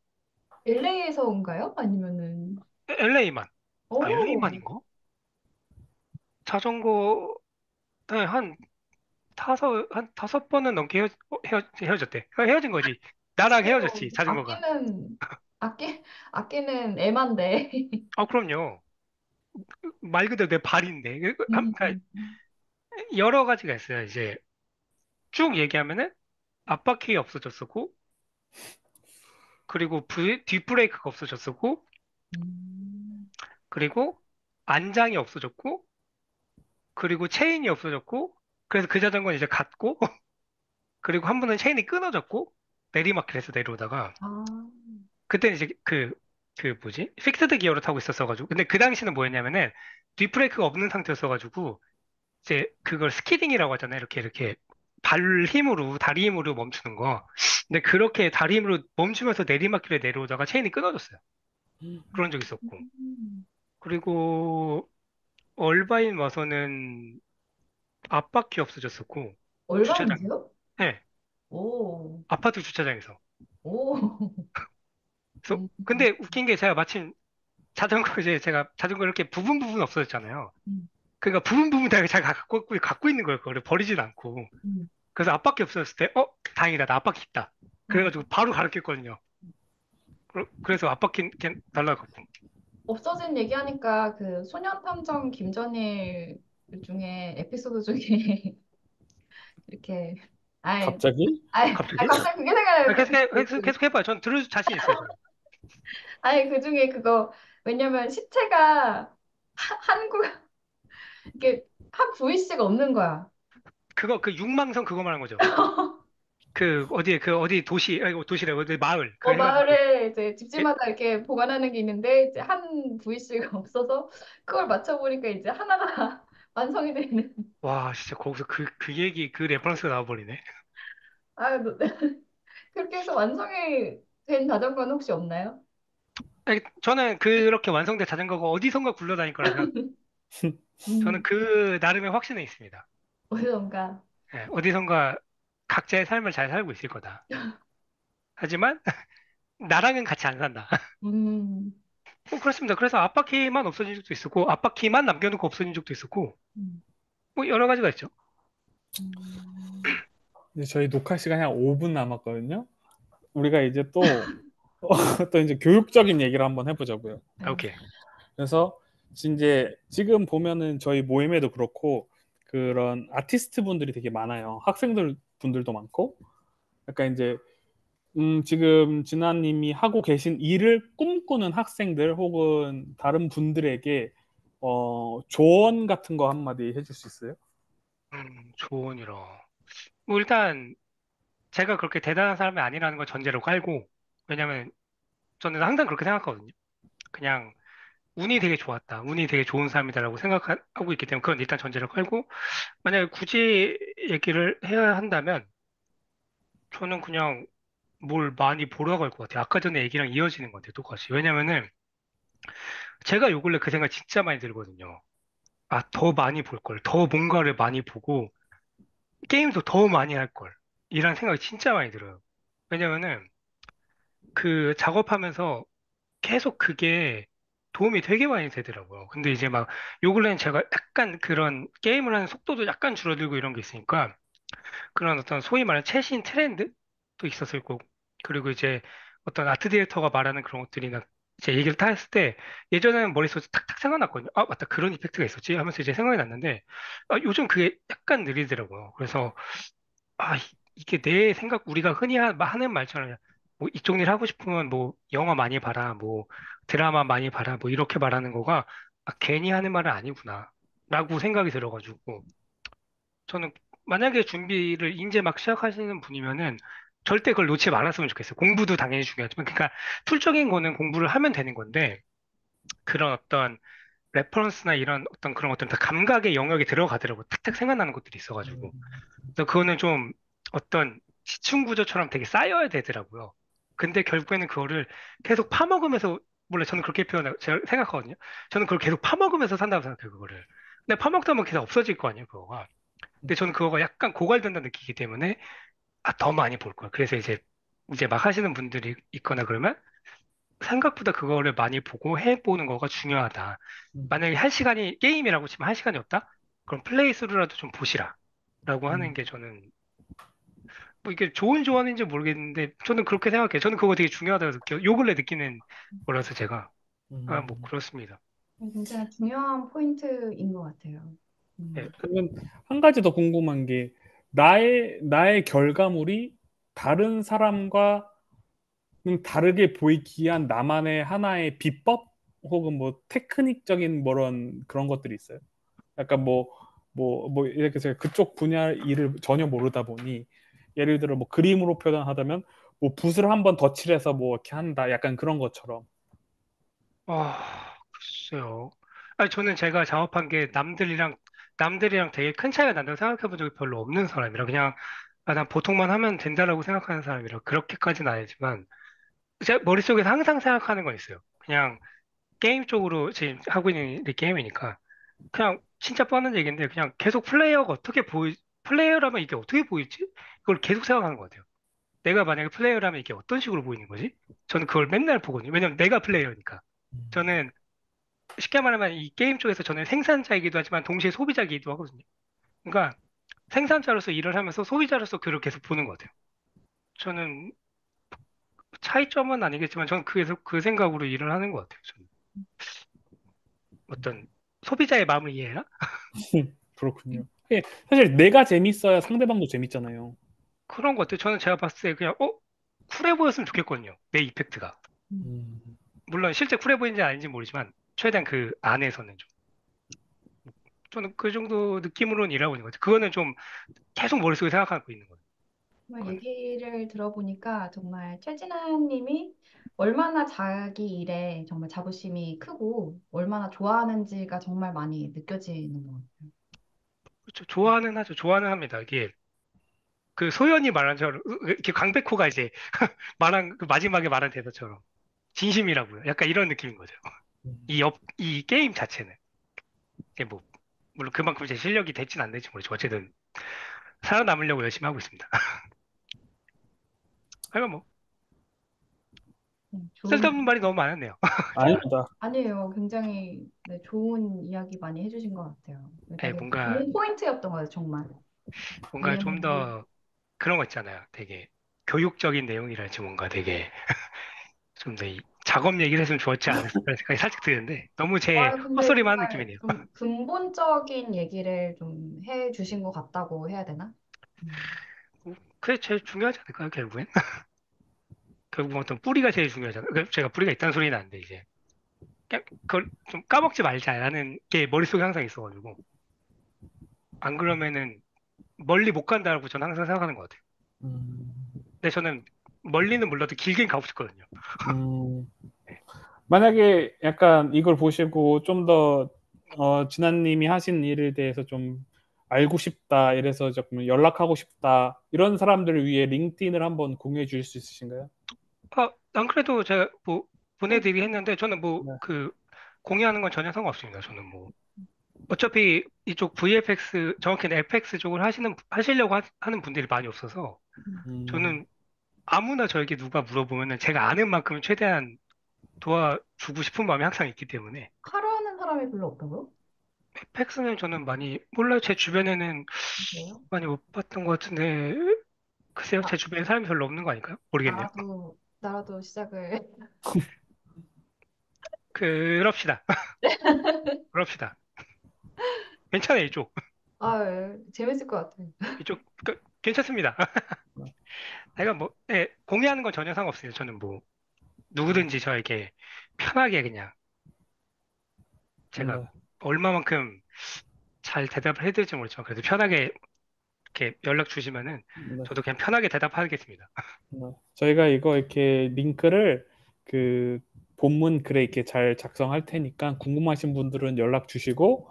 LA에서 온가요? 아니면은 LA만. 아, 오, LA만인가? 자전거 네, 한 다섯 번은 넘게 헤어졌대. 헤어진 거지. 나랑 헤어졌지, 그래도 자전거가. 아끼는 애만데. 아, 그럼요. 말 그대로 내 발인데. 그러니까 음. 여러 가지가 있어요. 이제 쭉 얘기하면은 앞바퀴 없어졌었고, 그리고 뒷브레이크가 없어졌었고, 음. 그리고 안장이 없어졌고, 그리고 체인이 없어졌고, 그래서 그 자전거는 이제 갔고, 그리고 한 번은 체인이 끊어졌고, 내리막길에서 내려오다가, 아, 그때는 이제 그 뭐지? 픽스드 기어로 타고 있었어가지고. 근데 그 당시는 뭐였냐면은, 뒷브레이크가 없는 상태였어가지고, 이제 그걸 스키딩이라고 하잖아요. 이렇게 발 힘으로, 다리 힘으로 멈추는 거. 근데 그렇게 다리 힘으로 멈추면서 내리막길에 내려오다가 체인이 끊어졌어요. 그런 적 있었고. 음. 그리고 얼바인 와서는 앞바퀴 없어졌었고, 주차장, 얼마인데요? 네, 오, 아파트 주차장에서. 오. 그래서, 근데 웃긴 게 제가 마침 이제 제가 자전거 이렇게 부분 부분 없어졌잖아요. 음, 그러니까 부분 부분 다 제가 갖고 있는 거예요. 그걸 버리진 않고. 음. 그래서 앞바퀴 없어졌을 때, 다행이다. 나 앞바퀴 있다. 그래가지고 바로 가르쳤거든요. 그래서 앞바퀴 그냥 날라갔고. 없어진 얘기하니까 그 소년탐정 김전일 중에 에피소드 중에 이렇게 아이 갑자기? 아 갑자기? 갑자기 그게 생각나요. 계속 해봐요. 전 들을 자신 있어요, 저는. 아니 그 중에 그거 왜냐면 시체가 한국 이게 한 부위씩 없는 거야. 그 육망성 그거 말한 거죠. 어디 도시, 아이고, 도시래, 어디 마을. 그 해가지고, 마을에 이제 예, 집집마다 이렇게 보관하는 게 있는데 이제 한 부위씩 없어서 그걸 맞춰보니까 이제 하나가 완성이 되는. 와, 진짜 거기서 그 얘기, 그 레퍼런스가 나와버리네. 아, 그렇게 해서 완성이 된 자전거는 혹시 없나요? 아니, 저는 그렇게 완성된 자전거가 어디선가 굴러다닐 거라 생각, 저는 음, 그 나름의 확신에 있습니다. 어디선가. 예, 어디선가 각자의 삶을 잘 살고 있을 거다. 하지만, 나랑은 같이 안 산다. 음, 그렇습니다. 그래서 앞바퀴만 없어진 적도 있었고, 앞바퀴만 남겨놓고 없어진 적도 있었고, 음, 뭐 여러 가지가 있죠. 음. 이제 저희 녹화 시간이 한 5분 남았거든요. 우리가 이제 또, 또 이제 교육적인 얘기를 한번 해보자고요. 네. 오케이. 그래서 이제 지금 보면은 저희 모임에도 그렇고 그런 아티스트 분들이 되게 많아요. 학생들 분들도 많고. 약간 이제 지금 진아님이 하고 계신 일을 꿈꾸는 학생들 혹은 다른 분들에게 조언 같은 거 한마디 해줄 수 있어요? 조언이라. 뭐 일단 제가 그렇게 대단한 사람이 아니라는 걸 전제로 깔고, 왜냐면 저는 항상 그렇게 생각하거든요. 그냥 운이 되게 좋았다. 운이 되게 좋은 사람이다라고 생각하고 있기 때문에 그건 일단 전제로 깔고, 만약에 굳이 얘기를 해야 한다면 저는 그냥 뭘 많이 보러 갈 것 같아요. 아까 전에 얘기랑 이어지는 것 같아요. 똑같이. 왜냐면은 제가 요 근래 그 생각 진짜 많이 들거든요. 아, 더 많이 볼 걸. 더 뭔가를 많이 보고 게임도 더 많이 할 걸. 이런 생각이 진짜 많이 들어요. 왜냐면은 그 작업하면서 계속 그게 도움이 되게 많이 되더라고요. 근데 이제 막 요 근래는 제가 약간 그런 게임을 하는 속도도 약간 줄어들고 이런 게 있으니까 그런 어떤 소위 말하는 최신 트렌드도 있었을 거고, 그리고 이제 어떤 아트 디렉터가 말하는 그런 것들이나 이제 얘기를 다 했을 때 예전에는 머릿속에 탁탁 생각났거든요. 아, 맞다. 그런 이펙트가 있었지 하면서 이제 생각이 났는데 요즘 그게 약간 느리더라고요. 그래서 이게 내 생각, 우리가 흔히 하는 말처럼, 뭐, 이쪽 일 하고 싶으면 뭐, 영화 많이 봐라, 뭐, 드라마 많이 봐라, 뭐, 이렇게 말하는 거가, 괜히 하는 말은 아니구나, 라고 생각이 들어가지고, 저는 만약에 준비를 이제 막 시작하시는 분이면은, 절대 그걸 놓지 말았으면 좋겠어요. 공부도 당연히 중요하지만, 그러니까, 툴적인 거는 공부를 하면 되는 건데, 그런 어떤, 레퍼런스나 이런 어떤 그런 것들은 다 감각의 영역에 들어가더라고요. 탁탁 생각나는 것들이 있어가지고. 그래서 그거는 좀 어떤 지층 구조처럼 되게 쌓여야 되더라고요. 근데 결국에는 그거를 계속 파먹으면서, 몰라, 저는 그렇게 제가 생각하거든요. 저는 그걸 계속 파먹으면서 산다고 생각해요, 그거를. 근데 파먹다 보면 계속 없어질 거 아니에요, 그거가. 근데 저는 그거가 약간 고갈된다 느끼기 때문에 더 많이 볼 거야. 그래서 이제 막 하시는 분들이 있거나 그러면 생각보다 그거를 많이 보고 해보는 거가 중요하다. 음, 만약에 한 시간이 게임이라고 치면 한 시간이 없다? 그럼 플레이스루라도 좀 보시라. 라고 하는 음, 게 저는 뭐 이게 좋은 조언인지 모르겠는데 저는 그렇게 생각해요. 저는 그거 되게 중요하다고 느껴요. 요 근래 느끼는 거라서 제가 뭐 음. 그렇습니다. 굉장히 중요한 포인트인 것 같아요. 예, 그러면 한 가지 더 궁금한 게 나의 결과물이 다른 사람과 다르게 보이기 위한 나만의 하나의 비법 혹은 뭐 테크닉적인 그런 것들이 있어요. 약간 뭐 이렇게 제가 그쪽 분야 일을 전혀 모르다 보니 예를 들어 뭐 그림으로 표현하자면 뭐 붓을 한 번 더 칠해서 뭐 이렇게 한다. 약간 그런 것처럼. 글쎄요. 아니, 저는 제가 작업한 게 남들이랑 되게 큰 차이가 난다고 생각해 본 적이 별로 없는 사람이라 그냥 난 보통만 하면 된다라고 생각하는 사람이라 그렇게까지는 아니지만 제 머릿속에서 항상 생각하는 건 있어요. 그냥 게임 쪽으로 지금 하고 있는 게 게임이니까 그냥 진짜 뻔한 얘기인데 그냥 계속 플레이어라면 이게 어떻게 보이지? 그걸 계속 생각하는 것 같아요. 내가 만약에 플레이어라면 이게 어떤 식으로 보이는 거지? 저는 그걸 맨날 보거든요. 왜냐면 내가 플레이어니까. 저는 쉽게 말하면 이 게임 쪽에서 저는 생산자이기도 하지만 동시에 소비자이기도 하거든요. 그러니까 생산자로서 일을 하면서 소비자로서 그걸 계속 보는 것 같아요. 저는 차이점은 아니겠지만 저는 계속 그 생각으로 일을 하는 것 같아요. 저는 어떤 소비자의 마음을 이해해라? 그렇군요. 예, 사실 내가 재밌어야 상대방도 재밌잖아요. 그런 것 같아요. 저는 제가 봤을 때 그냥 쿨해 보였으면 좋겠거든요. 내 이펙트가. 음, 물론 실제 쿨해 보이는지 아닌지 모르지만 최대한 그 안에서는 좀 저는 그 정도 느낌으로는 일하고 있는 것 같아요. 그거는 좀 계속 머릿속에 생각하고 있는 거예요. 정말 그거는. 얘기를 들어보니까 정말 최진아 님이 얼마나 자기 일에 정말 자부심이 크고 얼마나 좋아하는지가 정말 많이 느껴지는 것 같아요. 그렇죠. 좋아는 하죠. 좋아는 합니다. 이게 그 소연이 말한 처럼 이렇게 강백호가 이제 말한 그 마지막에 말한 대사처럼 진심이라고요. 약간 이런 느낌인 거죠. 이 게임 자체는 이게 뭐 물론 그만큼 제 실력이 됐진 안 될지 모르지만 어쨌든 살아남으려고 열심히 하고 있습니다. 하여간 뭐 좋은, 쓸데없는 말이 너무 많았네요. 제가 아닙니다. 아니에요. 굉장히 네, 좋은 이야기 많이 해주신 것 같아요. 예, 되게 좋은 포인트였던 것 같아요, 정말. 뭔가 좀 왜냐면 더 그런 거 있잖아요. 되게 교육적인 내용이랄지 뭔가 되게 좀 더 작업 얘기를 했으면 좋았지 않았을까 생각이 살짝 드는데 너무 제 근데 헛소리만 하는 정말 느낌이네요. 좀 근본적인 얘기를 좀 해주신 것 같다고 해야 되나? 그게 제일 중요하지 않을까요, 결국엔? 결국 어떤 뿌리가 제일 중요하잖아요. 제가 뿌리가 있다는 소리는 아닌데 이제 그냥 그걸 좀 까먹지 말자라는 게 머릿속에 항상 있어가지고 안 그러면은 멀리 못 간다고 저는 항상 생각하는 것 같아요. 음, 근데 저는 멀리는 몰라도 길게 가고 싶거든요. 음, 만약에 약간 이걸 보시고 좀 더 진아님이 하신 일에 대해서 좀 알고 싶다, 이래서 조금 연락하고 싶다, 이런 사람들을 위해 링크드인을 한번 공유해 주실 수 있으신가요? 안 그래도 제가 뭐 어? 보내드리긴 했는데 저는 뭐 네. 그 공유하는 건 전혀 상관없습니다. 저는 뭐 어차피 이쪽 VFX 정확히는 FX 쪽을 하시려고 하는 분들이 많이 없어서 음, 저는 아무나 저에게 누가 물어보면은 제가 아는 만큼 최대한 도와주고 싶은 마음이 항상 있기 때문에 하려는 사람이 별로 없다고요? FX는 저는 많이 몰라요. 제 주변에는 그래요? 많이 못 봤던 것 같은데 글쎄요. 제 나, 주변에 사람이 별로 없는 거 아닐까요? 모르겠네요. 나라도 시작을. 그럽시다. 그럽시다. 괜찮아요, 이쪽. 재밌을 것 같아요. 이쪽 괜찮습니다. 내가 뭐 공유하는 건 전혀 상관없어요. 저는 뭐 누구든지 저에게 편하게 그냥 제가 네. 얼마만큼 잘 대답을 해드릴지 모르지만 그래도 편하게 이렇게 연락 주시면은 네. 저도 그냥 편하게 대답하겠습니다. 네. 저희가 이거 이렇게 링크를 그 본문 글에 이렇게 잘 작성할 테니까 궁금하신 분들은 연락 주시고,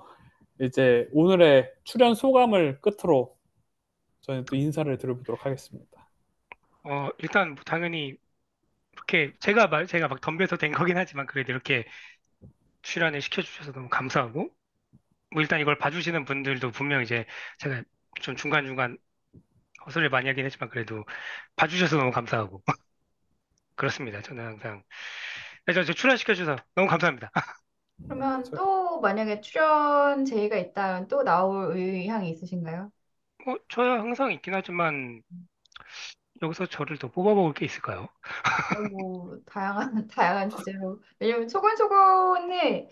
이제 오늘의 출연 소감을 끝으로 저는 또 인사를 드려보도록 하겠습니다. 일단 뭐 당연히 이렇게 제가 막 덤벼서 된 거긴 하지만 그래도 이렇게 출연을 시켜주셔서 너무 감사하고 뭐 일단 이걸 봐주시는 분들도 분명 이제 제가 좀 중간중간 헛소리를 많이 하긴 했지만 그래도 봐주셔서 너무 감사하고 그렇습니다. 저는 항상 저 출연시켜주셔서 너무 감사합니다. 그러면 저- 또 만약에 출연 제의가 있다면 또 나올 의향이 있으신가요? 저야 항상 있긴 하지만 여기서 저를 더 뽑아먹을 게 있을까요? 뭐 다양한 다양한 주제로 왜냐면 소곤소곤이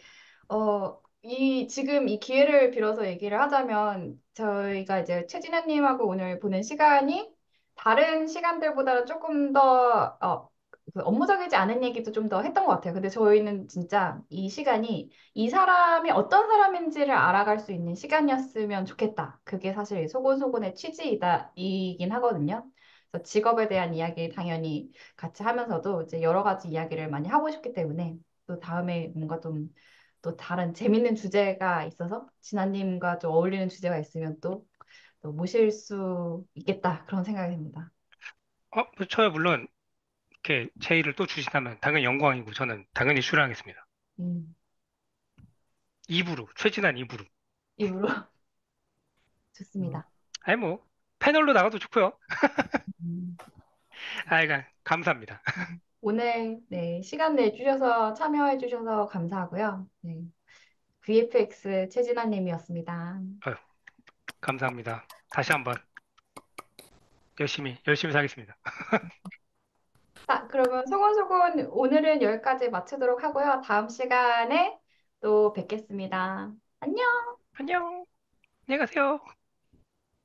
지금 이 기회를 빌어서 얘기를 하자면 저희가 이제 최진아님하고 오늘 보낸 시간이 다른 시간들보다는 조금 더 그 업무적이지 않은 얘기도 좀 더 했던 것 같아요. 근데 저희는 진짜 이 시간이 이 사람이 어떤 사람인지를 알아갈 수 있는 시간이었으면 좋겠다. 그게 사실 소곤소곤의 이긴 하거든요. 그래서 직업에 대한 이야기 당연히 같이 하면서도 이제 여러 가지 이야기를 많이 하고 싶기 때문에 또 다음에 뭔가 좀 또 다른 재밌는 주제가 있어서 진아님과 좀 어울리는 주제가 있으면 또 모실 수 있겠다 그런 생각이 듭니다. 저야 물론 이렇게 제의를 또 주신다면 당연히 영광이고 저는 당연히 출연하겠습니다. 음, 입으로 최진한 입으로. 입으로 음, 좋습니다. 아니 뭐 패널로 나가도 좋고요. 음, 그러니까 감사합니다. 오늘 네, 시간 내주셔서 참여해 주셔서 감사하고요. 네, VFX 최진아님이었습니다. 아유, 감사합니다. 다시 한번 열심히 열심히 사겠습니다. 자, 그러면 소곤소곤 오늘은 여기까지 마치도록 하고요. 다음 시간에 또 뵙겠습니다. 안녕! 안녕. 안녕히 가세요.